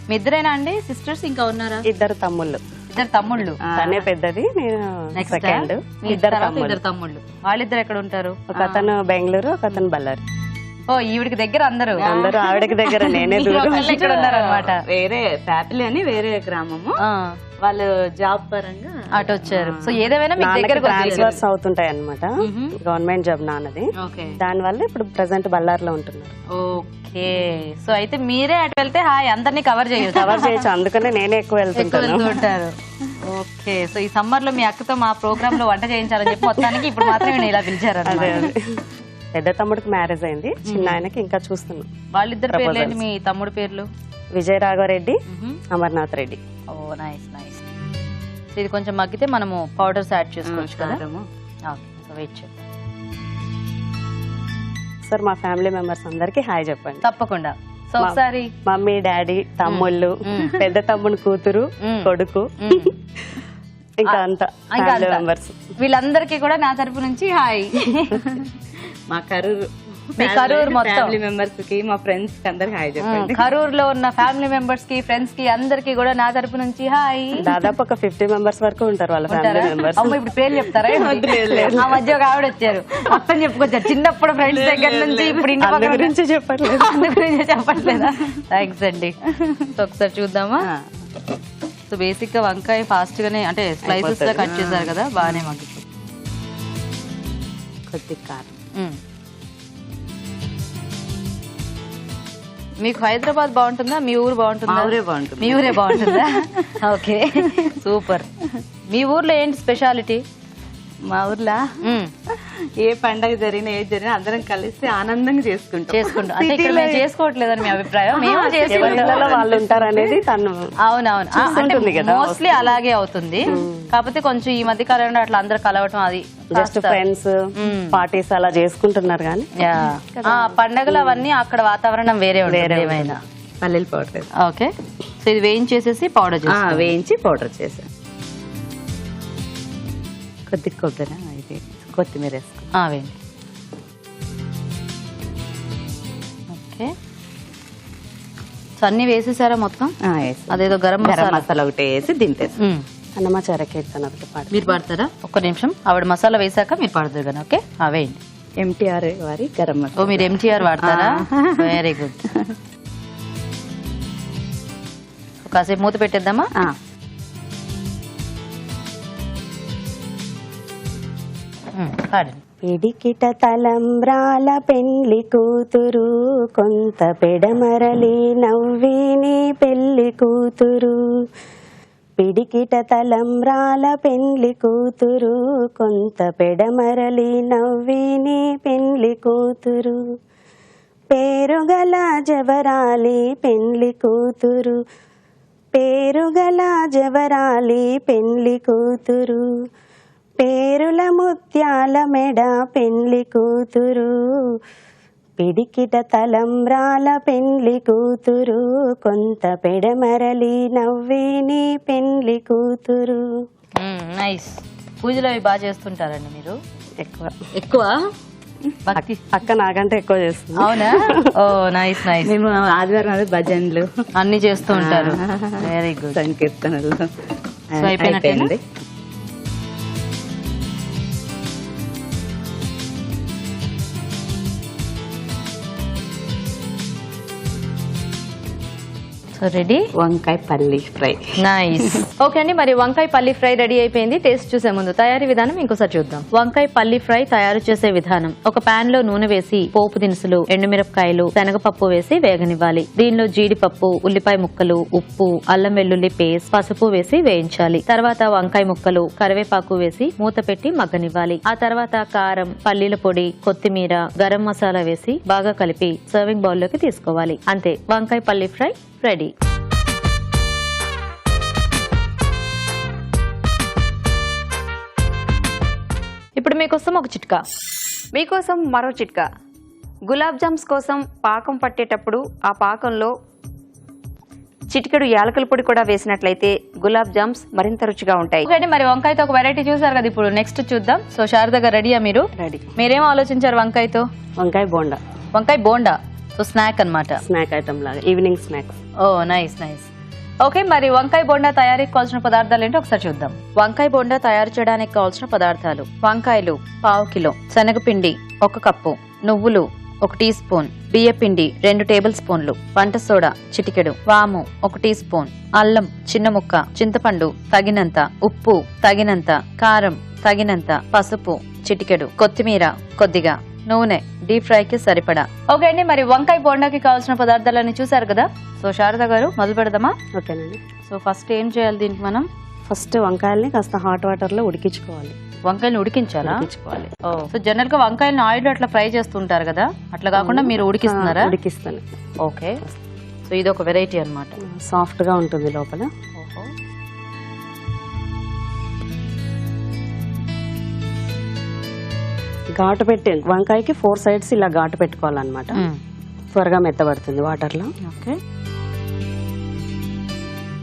మీ ఇద్దరేనా అండి సిస్టర్స్, ఇంకా ఉన్నారా? ఇద్దరు తమ్ముళ్ళు. ఇద్దరు తమ్ముళ్ళు. తనే పెద్దది, నేను సెకండ్. ఇద్దరు తమ్ముళ్ళు. వాళ్ళిద్దరు ఎక్కడ ఉంటారు? ఒక అతను బెంగళూరు, ఒక అతను బళ్ళారి. ఓ ఈవిడికి దగ్గర అందరూ ఆవిడకి దగ్గర, నేనే ఇక్కడ ఉన్నారనమాట. వేరే ప్యాపిలి అని వేరే గ్రామము, వాళ్ళు జాబ్ పరంగా అటు వచ్చారు. సో ఏదేమైనా మీకు దగ్గర ట్రాన్స్ఫర్స్ అవుతుంటాయి అన్నమాట. గవర్నమెంట్ జాబ్ నాన్నది, దాని వల్ల ఇప్పుడు ప్రెసెంట్ బళ్ళారిలో ఉంటున్నారు. ఓకే. సో అయితే మీరే అటు వెళ్తే హాయ్ అందరినీ కవర్ చేయొచ్చు. అందుకనే నేనే ఎక్కువ వెళ్తుంటారు. ఓకే. సో ఈ సమ్మర్ లో మీ అక్కతో మా ప్రోగ్రామ్ లో వంట చేయించాలని చెప్పి మొత్తానికి ఇప్పుడు మాత్రం నేను ఇలా పిలిచారు. పెద్ద తమ్ముడికి మ్యారేజ్ అయింది, చిన్న ఆయనకి ఇంకా చూస్తున్నాం. వాళ్ళిద్దరు పేర్లు ఏంటి? మీ తమ్ముడు పేర్లు? విజయ రాఘవరెడ్డి, అమర్నాథ్ రెడ్డి. ఓ నైస్ నైస్. సో ఇది కొంచెం మగ్గితే మనము పౌడర్స్ యాడ్ చేసుకోవచ్చు కదా. సో వెయిట్ చేద్దాం. సార్ మా ఫ్యామిలీ మెంబర్స్ అందరికి హాయ్ చెప్పండి. తప్పకుండా. సో ఒకసారి మమ్మీ, డాడీ, తమ్ముళ్ళు, పెద్ద తమ్ముడు కూతురు, కొడుకు, ఇంకా అంతా మెంబర్స్, వీళ్ళందరికీ కూడా నా తరపు నుంచి హాయ్. మా కరూరు ఫ్యామిలీ మెంబర్స్ కి, మా ఫ్రెండ్స్ కి అందరికి హాయ్ చెప్పండి. కరూరులో ఉన్న ఫ్యామిలీ మెంబర్స్ కి, ఫ్రెండ్స్ కి అందరికి కూడా నా తరపు నుంచి హాయ్. దాదాపు ఒక 50 మెంబర్స్ వరకు ఉంటారు వాళ్ళ ఫ్యామిలీ మెంబర్స్. అమ్మ ఇప్పుడు పేర్లు చెప్తారా? ఆ మధ్య ఒక ఆవిడ వచ్చారు, అర్థం చెప్పుకొచ్చారు. చిన్నప్పుడు ఫ్రెండ్స్ దగ్గర నుంచి ఇప్పుడు ఇంటి గురించి చెప్పట్లేదు. చెప్పట్లేదా? థ్యాంక్స్ అండి. సో ఒకసారి చూద్దామా. సో బేసిక్ గా వంకాయ ఫాస్ట్ గానే అంటే స్లైసెస్ గా కట్ చేశారు కదా, బాగానే మగ్గుతుంది. కొద్ది కారం. మీకు హైదరాబాద్ బాగుంటుందా, మీ ఊరు బాగుంటుందా? మీ ఊరే బాగుంటుందా? Okay super. మీ ఊర్లో ఏంటి స్పెషాలిటీ? మా ఊర్లో ఏ పండగ జరిగినా ఏది జరిగినా అందరం కలిసి ఆనందంగా చేసుకుంటాం. అంటే ఇక్కడ మేము చేసుకోవట్లేదని మీ అభిప్రాయం? వాళ్ళు ఉంటారు అనేది తను. అవునవును, మోస్ట్లీ అలాగే అవుతుంది. కాకపోతే కొంచెం ఈ మధ్య కాలంలో అట్లా అందరు కలవటం, అది జస్ట్ ఫ్రెండ్స్ పార్టీస్ అలా చేసుకుంటున్నారు. కానీ పండగలు అవన్నీ అక్కడ వాతావరణం వేరే ఏమైనా. పల్లీల పౌడర్. ఓకే. సో ఇది వేయించేసేసి పౌడర్ వేయించి పౌడర్ చేసాను. కొద్ది కొబ్బరి, కొత్తిమీర వేయండి. ఓకే. సో అన్ని వేసేసారా మొత్తం? అదేదో గరం మసాలా ఒకటి వేసి దింపేసి. అన్నమాచార కీర్తన ఒకటి పాడు. మీరు పాడతారా? ఒక్క నిమిషం, ఆవిడ మసాలా వేసాక మీరు పాడతారు కానీ. ఓకే, వేయండి. ఎంటీఆర్ వారి గరం మసాలా. ఓ, మీరు ఎంటీఆర్ వాడతారా? Very good. కాసేపు మూత పెట్టేద్దామా? పాడండి. పిడికిట తలంబ్రాల పెండ్లి కూతురు, కొంత పెడమరలి నవ్విని పెళ్లి కూతురు. పిడికిట తలంబ్రాల పెండ్లి కూతురు, కొంత పెడమరలి నవ్విని పెండ్లి కూతురు. పేరుగల జవరాలి పెండ్లి కూతురు, పేరుగల జవరాలి పెండ్లి కూతురు. పేరుల ముత్యాల మెడ పెండ్లి కూతురు, పిడికిట తలంబ్రాల పెండ్లి కూతురు, కొంత పెడమరలి నవ్విని పెండ్లి కూతురు. నైస్. పూజలు అవి బాగా చేస్తుంటారండి మీరు? ఎక్కువ భక్తి అక్క నాకంటే ఎక్కువ చేస్తుంది. అవునా? Oh, nice nice. మేము ఆదివారం అదే భజనలు అన్ని చేస్తూ ఉంటారు. Very good. సంకీర్తనలు అయిపోయినట్టు. So ready. వంకాయ పల్లి ఫ్రై. నైస్. ఓకే అండి, మరి వంకాయ పల్లి ఫ్రై రెడీ అయిపోయింది. టేస్ట్ చూసే ముందు తయారీ విధానం ఇంకోసారి చూద్దాం. వంకాయ పల్లి ఫ్రై తయారు చేసే విధానం: ఒక పాన్ లో నూనె వేసి పోపు దినుసులు, ఎండుమిరపకాయలు, శనగపప్పు వేసి వేగనివ్వాలి. దీనిలో జీడిపప్పు, ఉల్లిపాయ ముక్కలు, ఉప్పు, అల్లం వెల్లుల్లి పేస్ట్, పసుపు వేసి వేయించాలి. తర్వాత వంకాయ ముక్కలు, కరివేపాకు వేసి మూత పెట్టి మగ్గనివ్వాలి. ఆ తర్వాత కారం, పల్లీల పొడి, కొత్తిమీర, గరం మసాలా వేసి బాగా కలిపి సర్వింగ్ బౌల్ లోకి తీసుకోవాలి. అంతే, వంకాయ పల్లి ఫ్రై రెడీ. ఇప్పుడు మీకోసం ఒక చిట్కా. మీకోసం మరో చిట్కా. గులాబ్ జామ్స్ కోసం పాకం పట్టేటప్పుడు ఆ పాకంలో చిటికెడు యాలకుల పొడి కూడా వేసినట్లయితే గులాబ్ జామ్స్ మరింత రుచిగా ఉంటాయి. ఓకే, మరి వంకాయతో ఒక వెరైటీ చూసారు కదా, ఇప్పుడు నెక్స్ట్ చూద్దాం. సో శారద గారు రెడీయా? మీరు రెడీ. మీరేం ఆలోచించారు వంకాయతో? వంకాయ బోండా. వంకాయ బోండా. సో స్నాక్ అన్నమాట. స్నాక్ ఐటమ్ లాగా, ఈవినింగ్ స్నాక్స్. ఓ, నైస్ నైస్. ఓకే, మరి వంకాయ బోండా తయారీకి కావాల్సిన పదార్థాలు ఏంటో ఒకసారి చూద్దాం. వంకాయ బోండా తయారు చేయడానికి కావాల్సిన పదార్థాలు: వంకాయలు 1/2 కిలో, శనగపిండి 1 కప్పు, నువ్వులు 1 టీ స్పూన్, బియ్యపిండి 2 టేబుల్ స్పూన్లు, వంట సోడా చిటికెడు, వాము 1 టీ స్పూన్, అల్లం చిన్న ముక్క, చింతపండు తగినంత, ఉప్పు తగినంత, కారం తగినంత, పసుపు చిటికెడు, కొత్తిమీర కొద్దిగా, నూనె డీప్ ఫ్రై కి సరిపడా. ఓకే అండి, మరి వంకాయ బోండాకి కావాల్సిన పదార్థాలన్నీ చూసారు కదా. సో శారద గారు మొదలు పెడదామా? ఓకేనండి. సో ఫస్ట్ ఏం చేయాలి దీనికి మనం? ఫస్ట్ వంకాయల్ని కాస్త హాట్ వాటర్ లో ఉడికించుకోవాలి. వంకాయలు ఉడికించాలా? ఉడికించుకోవాలి. సో జనరల్ గా వంకాయలను ఆయిల్ అట్లా ఫ్రై చేస్తుంటారు కదా, అట్లా కాకుండా మీరు ఉడికిస్తున్నారా? ఉడికిస్తాను. ఓకే, సో ఇది ఒక వెరైటీ అన్నమాట. సాఫ్ట్ గా ఉంటుంది లోపల. ఘాటు పెట్టి వంకాయకి 4 సైడ్స్ ఇలా ఘాటు పెట్టుకోవాలన్నమాట. త్వరగా మెత్తబడుతుంది వాటర్ లో. ఓకే,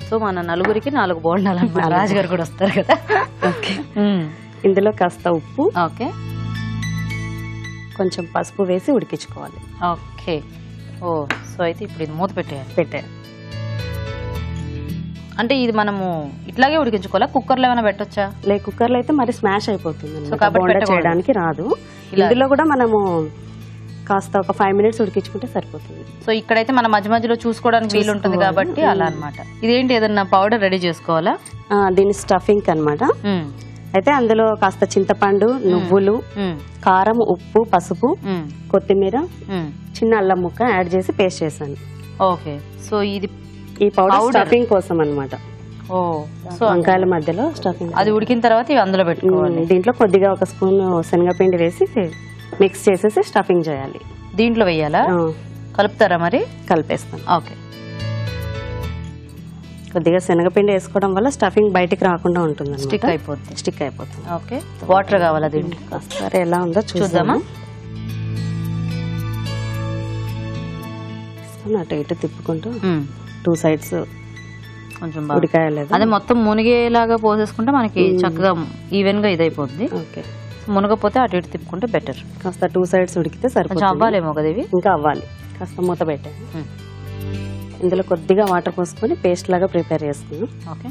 సో మన నలుగురికి 4 బోండాలు అన్నమాట. రాజుగారు కూడా వస్తారు కదా. ఓకే, ఇందులో కాస్త ఉప్పు, ఓకే, కొంచెం పసుపు వేసి ఉడికించుకోవాలి. ఓకే. ఓ, సో అయితే ఇప్పుడు ఇది మూత పెట్టేయాలి. అంటే ఇది మనము ఇట్లాగే ఉడికించుకోవాలా? కుక్కర్ లో ఏమైనా పెట్టొచ్చా? కుక్కర్ లో అయితే మరి స్మాష్ అయిపోతుంది, కాబట్టి బోండా చేయడానికి రాదు. ఇందులో కూడా మనము కాస్త ఒక 5 మినిట్స్ ఉడికించుకుంటే సరిపోతుంది. సో ఇక్కడైతే మన మధ్య మధ్యలో చూసుకోవడానికి వీలు ఉంటుంది కాబట్టి అలా అన్నమాట. ఇదేంటి, ఏదన్నా పౌడర్ రెడీ చేసుకోవాలా? దీని స్టఫింగ్ అన్నమాట. అయితే అందులో కాస్త చింతపండు, నువ్వులు, కారం, ఉప్పు, పసుపు, కొత్తిమీర, చిన్న అల్లం ముక్క యాడ్ చేసి పేస్ట్ చేశాను. ఓకే, సో ఇది ఈ పౌడర్ స్టఫింగ్ కోసం అన్నమాట. ఓ, సో వంకాయల మధ్యలో స్టఫింగ్. అది ఉడికిన తర్వాత ఇవి అందులో పెట్టుకోవాలి. దీంట్లో కొద్దిగా 1 స్పూన్ శనగపిండి వేసి మిక్స్ చేసేసి స్టఫింగ్ చేయాలి. దీంట్లో వేయాలా? కలుపుతారా మరి? కలిపేస్తాను. ఓకే, కొద్దిగా శనగపిండి వేసుకోవడం వల్ల స్టఫింగ్ బయటికి రాకుండా ఉంటుంది. స్టిక్ అయిపోతుంది. ఓకే, వాటర్ కావాలా దీంట్లో? సరే, ఎలా ఉందో చూద్దామా? అటు ఇటు తిప్పుకుంటూ 2 సైడ్స్ కొంచెం ఉడికాయలేదు. అదే మొత్తం మునిగేలాగా పోసేసుకుంటే మనకి చక్కగా ఈవెన్ గా ఇదైపోతుంది. ఓకే, మునగపోతే అటు ఇటు తిప్పుకుంటే బెటర్. కాస్త 2 సైడ్స్ ఉడికితే సరిపోతుంది. అవ్వాలేమో కదా ఇవి? ఇంకా అవ్వాలి. కాస్త మూత పెట్టాను. ఇందులో కొద్దిగా వాటర్ పోసుకొని పేస్ట్ లాగా ప్రిపేర్ చేసుకున్నాం. ఓకే.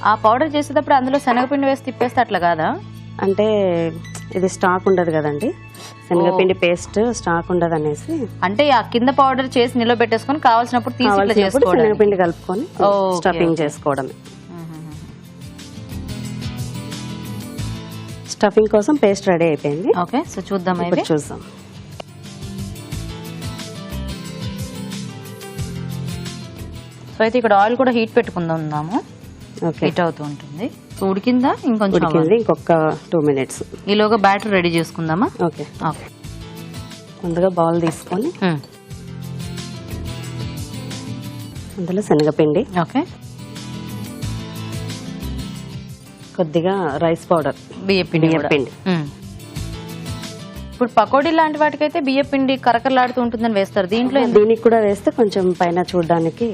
ఆ పౌడర్ చేసేటప్పుడు అందులో శనగపిండి వేసి తిప్పేస్తే అట్లా కాదా? అంటే ఇది స్టాక్ ఉండదు కదండి, శనగపిండి పేస్ట్ స్టాక్ ఉండదు అనేసి అంటే ఆ కింద పౌడర్ చేసి నిల్వ పెట్టేసుకొని కావాల్సినప్పుడు తీసి ఇట్లా చేసుకోవడం. శనగపిండి కలుపుకొని ఓకే, స్టఫింగ్ ఓకే. చేసుకోవడమే. స్టఫింగ్ కోసం పేస్ట్ రెడీ అయిపోయింది. ఓకే, సో చూద్దాం. ఇప్పుడు చూద్దాం. సో అయితే ఇక్కడ ఆయిల్ కూడా హీట్ పెట్టుకుందాము. ఓకే, హీట్ అవుతూ ఉంటుంది. సో ఉడికిందా? ఇంకొంచెం ఉడికింది, ఇంకొక 2 minutes. ఈలోగా బ్యాటర్ రెడీ చేసుకుందామా? Okay, okay. ముందుగా బౌల్ తీసుకొని అందులో శనగపిండి, ఓకే, కొద్దిగా రైస్ పౌడర్, బియ్యపిండి. ఇప్పుడు పకోడీ లాంటి వాటికైతే బియ్యపిండి కరకరలాడుతూ ఉంటుందని వేస్తారు. దీంట్లో దీనికి కూడా వేస్తే కొంచెం పైన చూడడానికి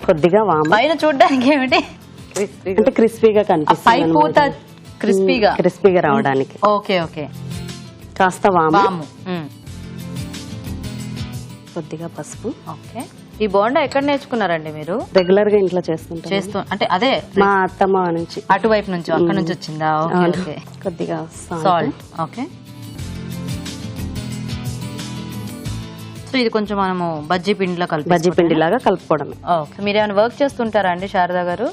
కొద్దిగా వాము, పైన చూడడానికి ఏమిటి అంటే క్రిస్పీగా పై కనిపిస్తుంది, పూత క్రిస్పీగా రావడానికి. Okay, okay. కాస్త వాము, మ్మ్. కొద్దిగా పసుపు. ఓకే. ఈ బోండా ఎక్కడ నేర్చుకున్నారండి మీరు? రెగ్యులర్ గా ఇంట్లో చేస్తుంటాం. అంటే అదే మా అత్తమ్మ నుంచి, అటువైపు నుంచి, అక్కడ నుంచి వచ్చిందా? Okay, okay. కొద్దిగా సాల్ట్. ఓకే. సో ఇది కొంచెం మనము బజ్జీ పిండిలో బజ్జీ పిండి లాగా కలుపుకోవడమే. ఓకే. మీరు ఏమైనా వర్క్ చేస్తుంటారా అండి శారదా గారు?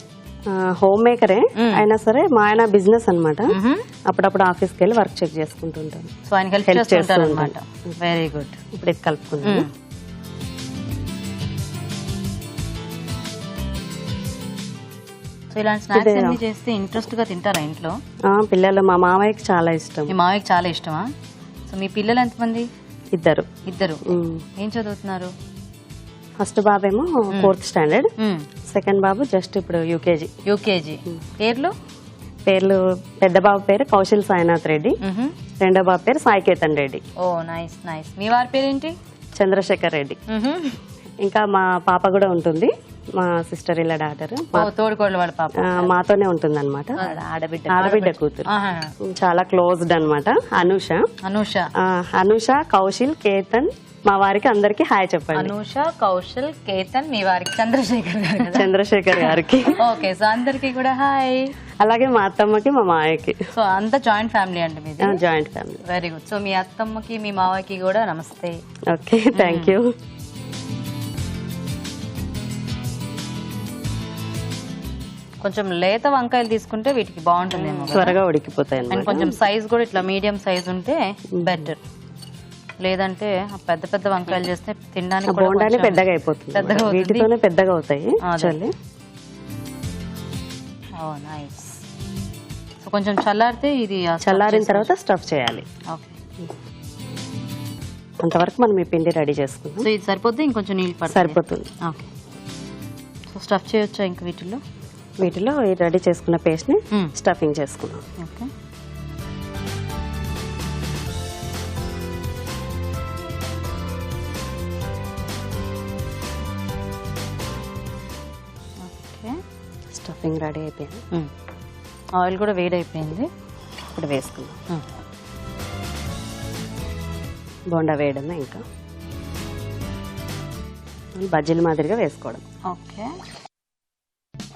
హోమ్ మేకరే అయినా సరే, మా ఆయన బిజినెస్ అన్నమాట. అప్పుడప్పుడు ఆఫీస్కి వెళ్ళి వర్క్ చెక్ చేసుకుంటుంటాను. సో ఆయన హెల్ప్ చేస్తుంటారు అన్నమాట. Very good. ఇప్పుడు ఇది కలుపుకుందాం. సో ఇలాంటి స్నాక్స్ అన్ని చేస్తే ఇంట్రెస్ట్ గా తింటారా ఇంట్లో? పిల్లలు, మా మామయ్యకి చాలా ఇష్టం. మీ మామయ్యకి చాలా ఇష్టమా? సో మీ పిల్లలు ఎంతమంది? ఇద్దరు. ఏం చదువుతున్నారు? ఫస్ట్ బాబేమో 4th స్టాండర్డ్, సెకండ్ బాబు జస్ట్ ఇప్పుడు యూకేజీ. పేర్లు పెద్ద బాబు పేరు కౌశల్ సాయినాథ్ రెడ్డి, రెండో బాబు పేరు సాయికేతన్ రెడ్డి. ఓ నైస్ నైస్. మీ వారి పేరేంటి? చంద్రశేఖర్ రెడ్డి. ఇంకా మా పాప కూడా ఉంటుంది, మా సిస్టర్ ఇలా డాటర్, తోడుకోళ్ళ వాళ్ళ పాప మాతోనే ఉంటుంది అనమాట. ఆడబిడ్డ కూతురు, చాలా క్లోజ్డ్ అనమాట. అనూష, కౌశల్, కేతన్. మా వారికి అందరికి హాయ్ చెప్పండి. అనూష, కౌశల్, కేతన్. మీ వారికి చంద్రశేఖర్ గారికి. ఓకే, సో అందరికి కూడా హాయ్. అలాగే మా అత్తమ్మకి, మా మావయ్యకి. సో అంతా జాయింట్ ఫ్యామిలీ అండి మీది? Joint family. Very good. So మీ అత్తమ్మకి, మీ మావయ్యకి కూడా నమస్తే. Okay, thank you. కొంచెం లేత వంకాయలు తీసుకుంటే వీటికి బాగుంటుందేమో, త్వరగా ఉడికిపోతాయి. అండ్ కొంచెం సైజ్ కూడా ఇట్లా మీడియం సైజ్ ఉంటే బెటర్. లేదంటే పెద్ద పెద్ద వంకాయలు చేస్తే తినడానికి బోండానే పెద్దగా అయిపోతుంది, వీటితోనే పెద్దగా అవుతాయి. నైస్. సో కొంచెం చల్లారితే ఇది చల్లారిన తర్వాత స్టఫ్ చేయాలి. ఓకే, అంతవరకు మనం ఈ పిండి రెడీ చేసుకుందాం. సో ఇది సరిపోద్ది, ఇంకొంచెం నీళ్ళు పడుతుంది? సరిపోతుంది. ఓకే. సో స్టఫ్ చేయొచ్చా ఇంకా వీటిలో రెడీ చేసుకున్న పేస్ట్ ని స్టఫింగ్ చేసుకున్నాం. ఓకే. స్టఫింగ్ రెడీ అయిపోయింది. ఆయిల్ కూడా వేడైపోయింది. ఇప్పుడు వేసుకుందాం. బోండా వేయడమే, ఇంకా బజ్జీల మాదిరిగా వేసుకోవడం. ఓకే.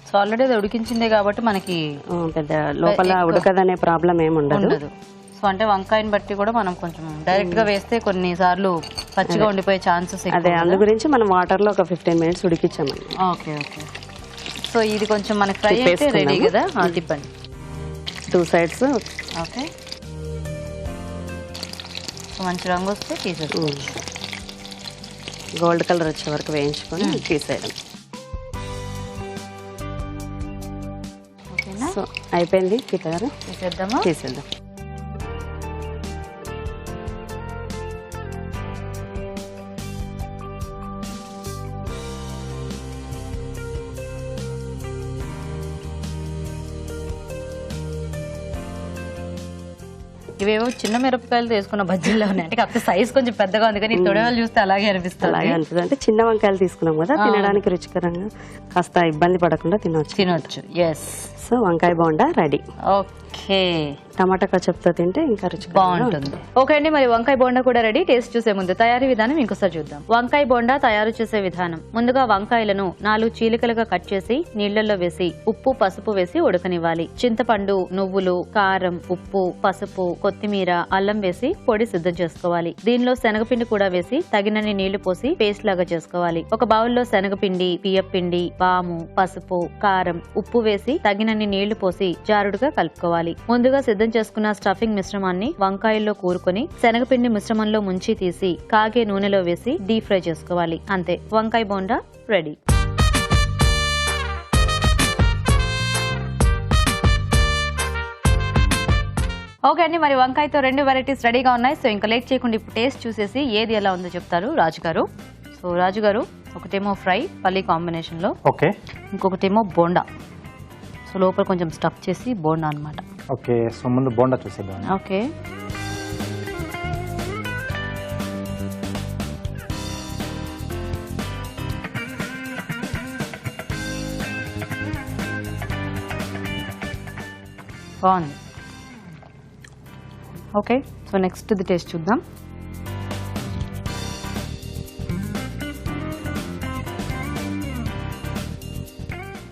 సో ఆల్రెడీ అది ఉడికించిందే కాబట్టి మనకి పెద్ద లోపల ఉడకదనే ప్రాబ్లం ఏమి ఉండదు. సో అంటే వంకాయని బట్టి కూడా మనం కొంచెం డైరెక్ట్ గా వేస్తే కొన్నిసార్లు పచ్చిగా ఉండిపోయే ఛాన్సెస్. అదే, అందు గురించి మనం వాటర్ లో ఒక 15 minutes ఉడికించామండి. Okay, okay. సో ఇది కొంచెం మనకి ఫ్రై అయితే రెడీ కదా? తిప్పండి 2 sides. ఓకే. సో మంచి రంగు వస్తే తీసేసుకోవచ్చు. గోల్డ్ కలర్ వచ్చే వరకు వేయించుకొని తీసేయడం. ఓకేనా? సో అయిపోయింది. తీసేద్దాం. తీసేద్దాం. ఇవేవో చిన్న మిరపకాయలు తీసుకున్న బజ్జీల్లో ఉన్నాయి, అంటే కాకపోతే సైజ్ కొంచెం పెద్దగా ఉంది, కానీ తొడవలు చూస్తే అలాగే అనిపిస్తుంది. అంటే చిన్న వంకాయలు తీసుకున్నాం కదా, తినడానికి రుచికరంగా, కాస్త ఇబ్బంది పడకుండా తినొచ్చు. ఎస్. సో వంకాయ బోండా రెడీ. ఓకే. టమాటా కచప్తో తింటే ఇంకా రుచిగా బాగుంటుంది. ఓకే అండి, మరి వంకాయ బోండా కూడా రెడీ. టేస్ట్ చూసే ముందు తయారీ విధానం ఇంకోసారి చూద్దాం. వంకాయ బోండా తయారు చేసే విధానం: ముందుగా వంకాయలను 4 చీలికలుగా కట్ చేసి నీళ్లలో వేసి ఉప్పు పసుపు వేసి ఉడకనివ్వాలి. చింతపండు, నువ్వులు, కారం, ఉప్పు, పసుపు, కొత్తిమీర, అల్లం వేసి పొడి సిద్ధం చేసుకోవాలి. దీనిలో శనగపిండి కూడా వేసి తగినన్ని నీళ్లు పోసి పేస్ట్ లాగా చేసుకోవాలి. ఒక బౌల్లో శనగపిండి, బియ్యపిండి, వాము, పసుపు, కారం, ఉప్పు వేసి తగినన్ని నీళ్లు పోసి జారుడుగా కలుపుకోవాలి. ముందుగా సిద్ధం చేసుకున్న స్టఫింగ్ మిశ్రమాన్ని వంకాయల్లో కూరుకొని శనగపిండి మిశ్రమంలో ముంచి తీసి కాగే నూనెలో వేసి డీప్ ఫ్రై చేసుకోవాలి. అంతే, వంకాయ బోండా రెడీ. ఓకే అండి, మరి వంకాయతో 2 వెరైటీస్ రెడీగా ఉన్నాయి. సో ఇంకా లేట్ చేయకుండా ఇప్పుడు టేస్ట్ చూసేసి ఏది ఎలా ఉందో చెప్తారు రాజుగారు. సో రాజుగారు, ఒకటేమో ఫ్రై పల్లి కాంబినేషన్ లో, ఓకే, ఇంకొకటేమో బోండా. సో లోపల కొంచెం స్టఫ్ చేసి బోండా అన్నమాట. ఓకే, సో ముందు బోండా చూసేద్దాం. ఓకే, బాగుంది. Okay, so next the taste చూద్దాం.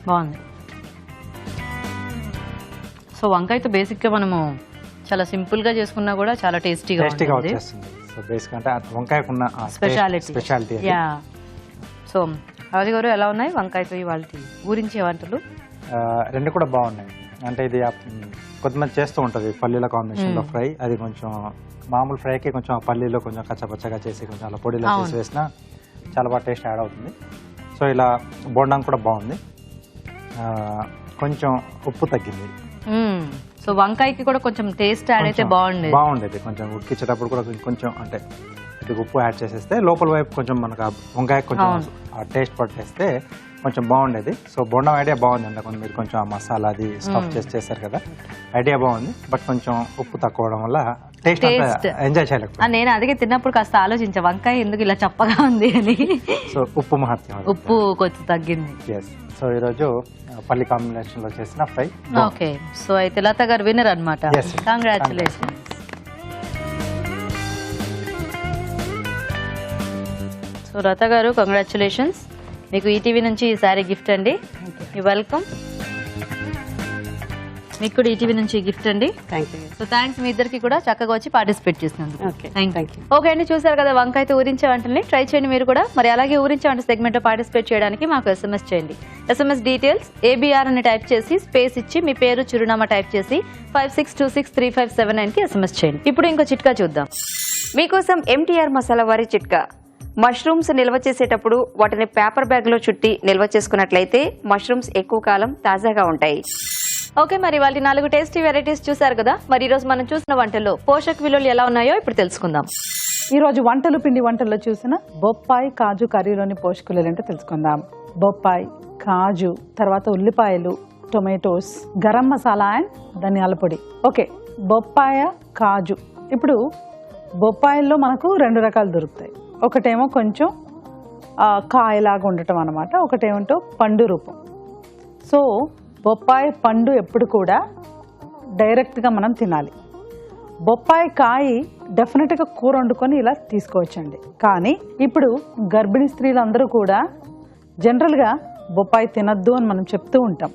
బాగుంది. సో వంకాయతో బేసిక్గా మనము చాలా సింపుల్గా చేసుకున్నా కూడా చాలా టేస్టీగా వచ్చేస్తుంది. సో బేసిక్ అంటే వంకాయకున్న స్పెషాలిటీ. యా. సో రాజు గారు, ఎలా ఉన్నాయి వంకాయతో ఇవాళ ఊరించే వంటలు? 2 కూడా బాగున్నాయి. అంటే ఇది కొంతమంది చేస్తూ ఉంటుంది పల్లీల కాంబినేషన్లో ఫ్రై. అది కొంచెం మామూలు ఫ్రైకి కొంచెం ఆ పల్లీలో కొంచెం కచ్చపచ్చగా చేసి కొంచెం అలా పొడిలో చేసి వేసినా చాలా బాగా టేస్ట్ యాడ్ అవుతుంది. సో ఇలా బోండం కూడా బాగుంది. కొంచెం ఉప్పు తగ్గింది. సో వంకాయకి కూడా కొంచెం టేస్ట్ యాడ్ అయితే బాగుండేది. కొంచెం ఉడికించేటప్పుడు కూడా కొంచెం అంటే ఇది ఉప్పు యాడ్ చేసేస్తే లోపల వైపు కొంచెం మనకు వంకాయ కొంచెం టేస్ట్ పట్టేస్తే కొంచెం బాగుండేది. సో బోండం ఐడియా బాగుంది. అందుకని మీరు కొంచెం ఆ మసాలా అది స్టఫ్ చేస్తారు కదా, ఐడియా బాగుంది. బట్ కొంచెం ఉప్పు తక్కువ అవడం వల్ల టేస్ట్ ఎంజాయ్ చేయలేకపోతే. నేను అదిగే తిన్నప్పుడు కాస్త ఆలోచించా, వంకాయ ఎందుకు ఇలా చప్పగా ఉంది అని. సో ఉప్పు మహత్యం, ఉప్పు కొంచెం తగ్గింది. సో ఈరోజు పల్లి కాంబినేషన్ లో చేసిన ఫ్రై. ఓకే, సో అయితే లత గారు విన్నర్ అన్నమాట. కంగ్రాచులేషన్స్. సో లత గారు, కంగ్రాచులేషన్స్. మీకు ఈటీవీ నుంచి ఈ సారీ గిఫ్ట్ అండి. You welcome. మీకు కూడా ఈటీవీ నుంచి గిఫ్ట్ అండి. సో థ్యాంక్స్ మీ ఇద్దరికి కూడా చక్కగా వచ్చి పార్టిసిపేట్ చేసినందుకు. ఓకే అండి, చూసారు కదా వంకాయతో ఊరించే వంటల్ని. ట్రై చేయండి మీరు కూడా. మరి అలాగే ఊరించే వంట సెగ్మెంట్ లో పార్టిసిపేట్ చేయడానికి మాకు SMS చేయండి. SMS డీటెయిల్స్ ABR అని టైప్ చేసి స్పేస్ ఇచ్చి మీ పేరు చిరునామా టైప్ చేసి 56263579 కి SMS చేయండి. ఇప్పుడు ఇంకో చిట్కా చూద్దాం. మీకోసం MTR మసాలా వారి చిట్కా. మష్రూమ్స్ నిల్వ చేసేటప్పుడు వాటిని పేపర్ బ్యాగ్ లో చుట్టి నిల్వ చేసుకున్నట్లయితే మష్రూమ్స్ ఎక్కువ కాలం తాజాగా ఉంటాయి. ఓకే, మరి వాళ్ళ 4 టేస్టీ వెరైటీస్ చూసారు కదా. మరి ఈ రోజు మనం చూసిన వంటల్లో పోషక విలువలు ఎలా ఉన్నాయో ఇప్పుడు తెలుసుకుందాం. ఈ రోజు పిండి వంటల్లో చూసిన బొప్పాయి కాజు కర్రీలోని పోషక విలువలు ఏంటో తెలుసుకుందాం. బొప్పాయి, కాజు, తర్వాత ఉల్లిపాయలు, టొమాటోస్, గరం మసాలా అండ్ ధనియాల పొడి. ఓకే, బొప్పాయ, కాజు. ఇప్పుడు బొప్పాయిల్లో మనకు 2 రకాలు దొరుకుతాయి. ఒకటేమో కొంచెం కాయలాగా ఉండటం అన్నమాట, ఒకటేమంటో పండు రూపం. సో బొప్పాయి పండు ఎప్పుడు కూడా డైరెక్ట్గా మనం తినాలి. బొప్పాయి కాయ డెఫినెట్గా కూర వండుకొని ఇలా తీసుకోవచ్చండి. కానీ ఇప్పుడు గర్భిణీ స్త్రీలందరూ కూడా జనరల్గా బొప్పాయి తినద్దు అని మనం చెప్తూ ఉంటాం.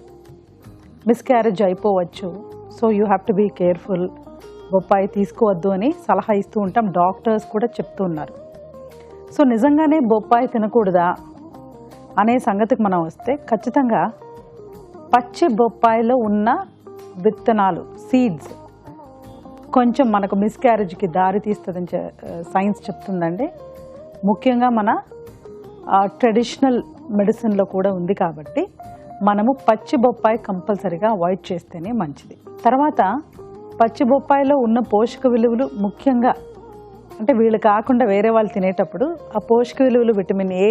మిస్క్యారేజ్ అయిపోవచ్చు. So you have to be careful. బొప్పాయి తీసుకోవద్దు అని సలహా ఇస్తూ ఉంటాం. డాక్టర్స్ కూడా చెప్తూ ఉన్నారు. సో నిజంగానే బొప్పాయి తినకూడదా అనే సంగతికి మనం వస్తే ఖచ్చితంగా పచ్చి బొప్పాయిలో ఉన్న విత్తనాలు, సీడ్స్ కొంచెం మనకు మిస్క్యారేజ్కి దారి తీస్తుందని సైన్స్ చెప్తుందండి. ముఖ్యంగా మన ట్రెడిషనల్ మెడిసిన్లో కూడా ఉంది. కాబట్టి మనము పచ్చి బొప్పాయి కంపల్సరీగా అవాయిడ్ చేస్తేనే మంచిది. తర్వాత పచ్చి బొప్పాయిలో ఉన్న పోషక విలువలు ముఖ్యంగా అంటే వీళ్ళు కాకుండా వేరే వాళ్ళు తినేటప్పుడు ఆ పోషక విలువలు విటమిన్ A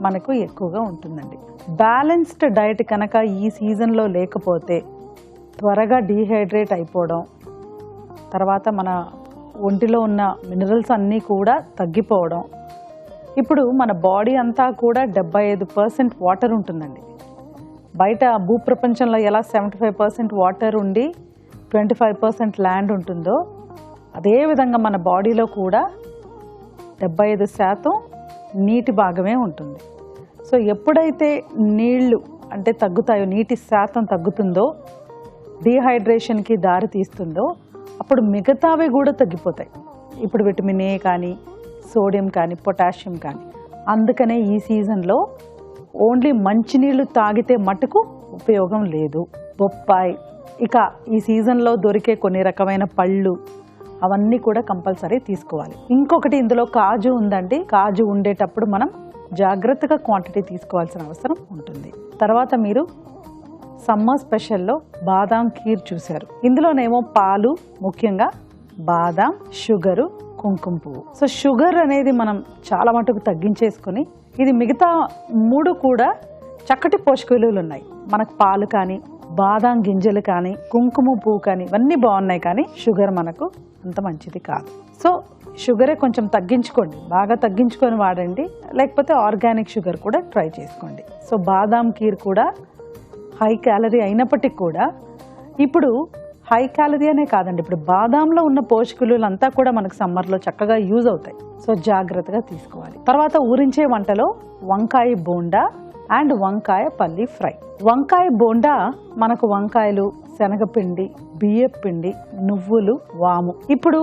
మనకు ఎక్కువగా ఉంటుందండి. బ్యాలెన్స్డ్ డైట్ కనుక ఈ సీజన్లో లేకపోతే త్వరగా డీహైడ్రేట్ అయిపోవడం, తర్వాత మన ఒంటిలో ఉన్న మినరల్స్ అన్నీ కూడా తగ్గిపోవడం. ఇప్పుడు మన బాడీ అంతా కూడా 75% వాటర్ ఉంటుందండి. బయట భూప్రపంచంలో ఎలా 75% వాటర్ ఉండి 25% ల్యాండ్ ఉంటుందో అదేవిధంగా మన బాడీలో కూడా 75% నీటి భాగమే ఉంటుంది. సో ఎప్పుడైతే నీళ్లు అంటే తగ్గుతాయో, నీటి శాతం తగ్గుతుందో, డీహైడ్రేషన్కి దారి తీస్తుందో అప్పుడు మిగతావి కూడా తగ్గిపోతాయి. ఇప్పుడు విటమిన్ ఏ కానీ, సోడియం కానీ, పొటాషియం కానీ. అందుకనే ఈ సీజన్లో ఓన్లీ మంచినీళ్ళు తాగితే మటుకు ఉపయోగం లేదు. బొప్పాయి, ఇక ఈ సీజన్లో దొరికే కొన్ని రకమైన పళ్ళు అవన్నీ కూడా కంపల్సరీ తీసుకోవాలి. ఇంకొకటి ఇందులో కాజు ఉందండి. కాజు ఉండేటప్పుడు మనం జాగ్రత్తగా క్వాంటిటీ తీసుకోవాల్సిన అవసరం ఉంటుంది. తర్వాత మీరు సమ్మర్ స్పెషల్లో బాదాం ఖీర్ చూశారు. ఇందులోనేమో పాలు, ముఖ్యంగా బాదాం, షుగరు, కుంకుమ పువ్వు. సో షుగర్ అనేది మనం చాలా మటుకు తగ్గించేసుకుని, ఇది మిగతా 3 కూడా చక్కటి పోషక విలువలు ఉన్నాయి. మనకు పాలు కానీ, బాదాం గింజలు కానీ, కుంకుమ పువ్వు కానీ ఇవన్నీ బాగున్నాయి, కానీ షుగర్ మనకు అంత మంచిది కాదు. సో షుగరే కొంచెం తగ్గించుకోండి, బాగా తగ్గించుకొని వాడండి. లేకపోతే ఆర్గానిక్ షుగర్ కూడా ట్రై చేసుకోండి. సో బాదాం ఖీర్ కూడా హై క్యాలరీ అయినప్పటికీ కూడా, ఇప్పుడు హై క్యాలరీ అనే కాదండి, ఇప్పుడు బాదాంలో ఉన్న పోషక విలువలంతా కూడా మనకు సమ్మర్లో చక్కగా యూజ్ అవుతాయి. సో జాగ్రత్తగా తీసుకోవాలి. తర్వాత ఊరించే వంటలో వంకాయ బోండా అండ్ వంకాయ పల్లి ఫ్రై. వంకాయ బోండా మనకు వంకాయలు, శనగపిండి, బియ్యపిండి, నువ్వులు, వాము. ఇప్పుడు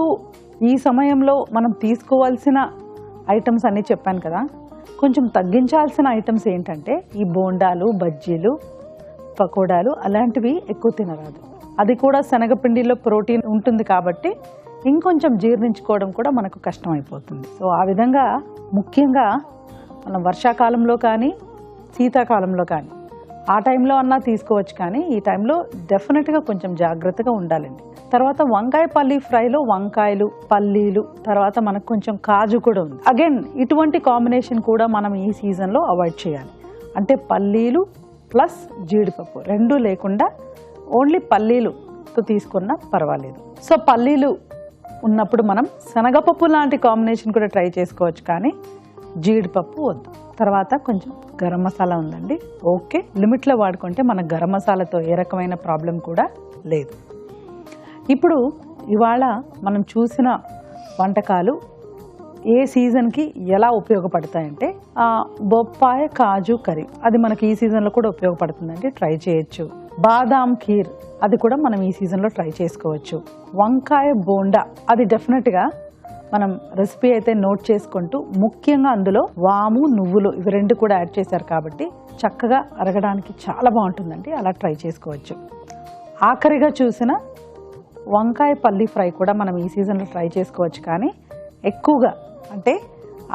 ఈ సమయంలో మనం తీసుకోవాల్సిన ఐటమ్స్ అన్నీ చెప్పాను కదా. కొంచెం తగ్గించాల్సిన ఐటమ్స్ ఏంటంటే ఈ బోండాలు, బజ్జీలు, పకోడాలు అలాంటివి ఎక్కువ తినరాదు. అది కూడా శనగపిండిలో ప్రోటీన్ ఉంటుంది కాబట్టి ఇంకొంచెం జీర్ణించుకోవడం కూడా మనకు కష్టం అయిపోతుంది. సో ఆ విధంగా ముఖ్యంగా మనం వర్షాకాలంలో కానీ, శీతాకాలంలో కానీ ఆ టైంలో అన్నా తీసుకోవచ్చు, కానీ ఈ టైంలో డెఫినెట్గా కొంచెం జాగ్రత్తగా ఉండాలండి. తర్వాత వంకాయ పల్లి ఫ్రైలో వంకాయలు, పల్లీలు, తర్వాత మనకు కొంచెం కాజు కూడా ఉంది. అగైన్ ఇటువంటి కాంబినేషన్ కూడా మనం ఈ సీజన్లో అవాయిడ్ చేయాలి. అంటే పల్లీలు ప్లస్ జీడిపప్పు రెండూ లేకుండా ఓన్లీ పల్లీలుతో తీసుకున్నా పర్వాలేదు. సో పల్లీలు ఉన్నప్పుడు మనం శనగపప్పు లాంటి కాంబినేషన్ కూడా ట్రై చేసుకోవచ్చు, కానీ జీడిపప్పు వద్దు. తర్వాత కొంచెం గరం మసాలా ఉందండి, ఓకే, లిమిట్లో వాడుకుంటే మన గరం మసాలాతో ఏ రకమైన ప్రాబ్లం కూడా లేదు. ఇప్పుడు ఇవాళ మనం చూసిన వంటకాలు ఏ సీజన్కి ఎలా ఉపయోగపడతాయంటే బొప్పాయ కాజు కర్రీ, అది మనకి ఈ సీజన్లో కూడా ఉపయోగపడుతుందండి, ట్రై చేయొచ్చు. బాదాం ఖీర్, అది కూడా మనం ఈ సీజన్లో ట్రై చేసుకోవచ్చు. వంకాయ బోండా, అది డెఫినెట్గా మనం రెసిపీ అయితే నోట్ చేసుకుంటూ, ముఖ్యంగా అందులో వాము, నువ్వులు ఇవి 2 కూడా యాడ్ చేశారు కాబట్టి చక్కగా అరగడానికి చాలా బాగుంటుందండి, అలా ట్రై చేసుకోవచ్చు. ఆఖరిగా చూసిన వంకాయ పల్లి ఫ్రై కూడా మనం ఈ సీజన్లో ట్రై చేసుకోవచ్చు, కానీ ఎక్కువగా అంటే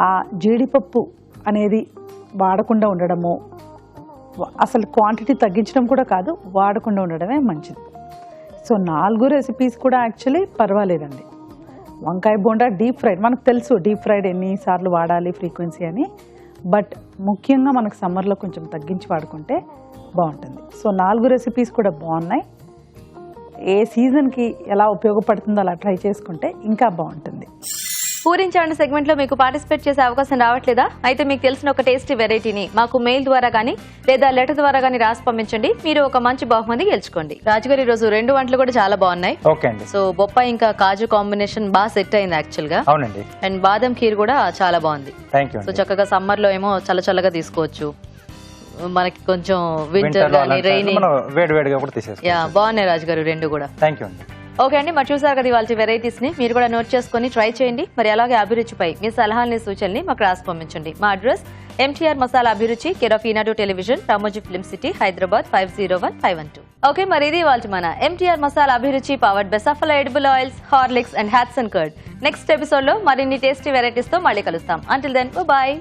ఆ జీడిపప్పు అనేది వాడకుండా ఉండడము, అసలు క్వాంటిటీ తగ్గించడం కూడా కాదు, వాడకుండా ఉండడమే మంచిది. సో 4 రెసిపీస్ కూడా యాక్చువల్లీ పర్వాలేదండి. వంకాయ బోండా డీప్ ఫ్రైడ్, మనకు తెలుసు డీప్ ఫ్రైడ్ ఎన్నిసార్లు వాడాలి ఫ్రీక్వెన్సీ అని, బట్ ముఖ్యంగా మనకు సమ్మర్లో కొంచెం తగ్గించి వాడుకుంటే బాగుంటుంది. సో 4 రెసిపీస్ కూడా బాగున్నాయి. ఏ సీజన్కి ఎలా ఉపయోగపడుతుందో అలా ట్రై చేసుకుంటే ఇంకా బాగుంటుంది. పూరించండి సెగ్మెంట్లో మీకు పార్టిసిపేట్ చేసే అవకాశం రావట్లేదా? అయితే మీకు తెలిసిన ఒక టేస్టీ వెరైటీని మాకు మెయిల్ ద్వారా కానీ లేదా లెటర్ ద్వారా కానీ రాసి పంపించండి. మీరు ఒక మంచి బహుమతి గెలుచుకోండి. రాజుగారి రోజు 2 వంటలు కూడా చాలా బాగున్నాయి. ఓకే అండి. సో బొప్పాయి ఇంకా కాజు కాంబినేషన్ బాగా సెట్ అయింది యాక్చువల్ గా. అవునండి. అండ్ బాదం ఖీర్ కూడా చాలా బాగుంది. Thank you. సో చక్కగా సమ్మర్ లో ఏమో చల్లగా తీసుకోవచ్చు, మనకి కొంచెం వింటర్ కానీ రైనీ వేడివేడిగా కూడా తీసేసుకోవచ్చు. బాగున్నాయి రాజుగారు 2 కూడా. థ్యాంక్ యూ అండి. ఓకే అండి, మరి చూసారు కదా ఇవాళ వెరైటీస్ ని, మీరు కూడా నోట్ చేసుకుని ట్రై చేయండి. మరి అలాగే అభిరుచిపై మీ సలహాలని, సూచనని మాకు రాసి పంపించండి. మా address MTR Masala Abhiruchi, care of Eenadu television, Ramoji film city, Hyderabad 501512. Okay, మరి ఇది ఇవాళ మన MTR Masala Abhiruchi powered by Saffola edible oils, Horlicks and Hatsun curd. Next episode లో మరిన్ని టేస్టీ వెరైటీస్ తో మళ్ళీ కలుస్తాం. Until then bye.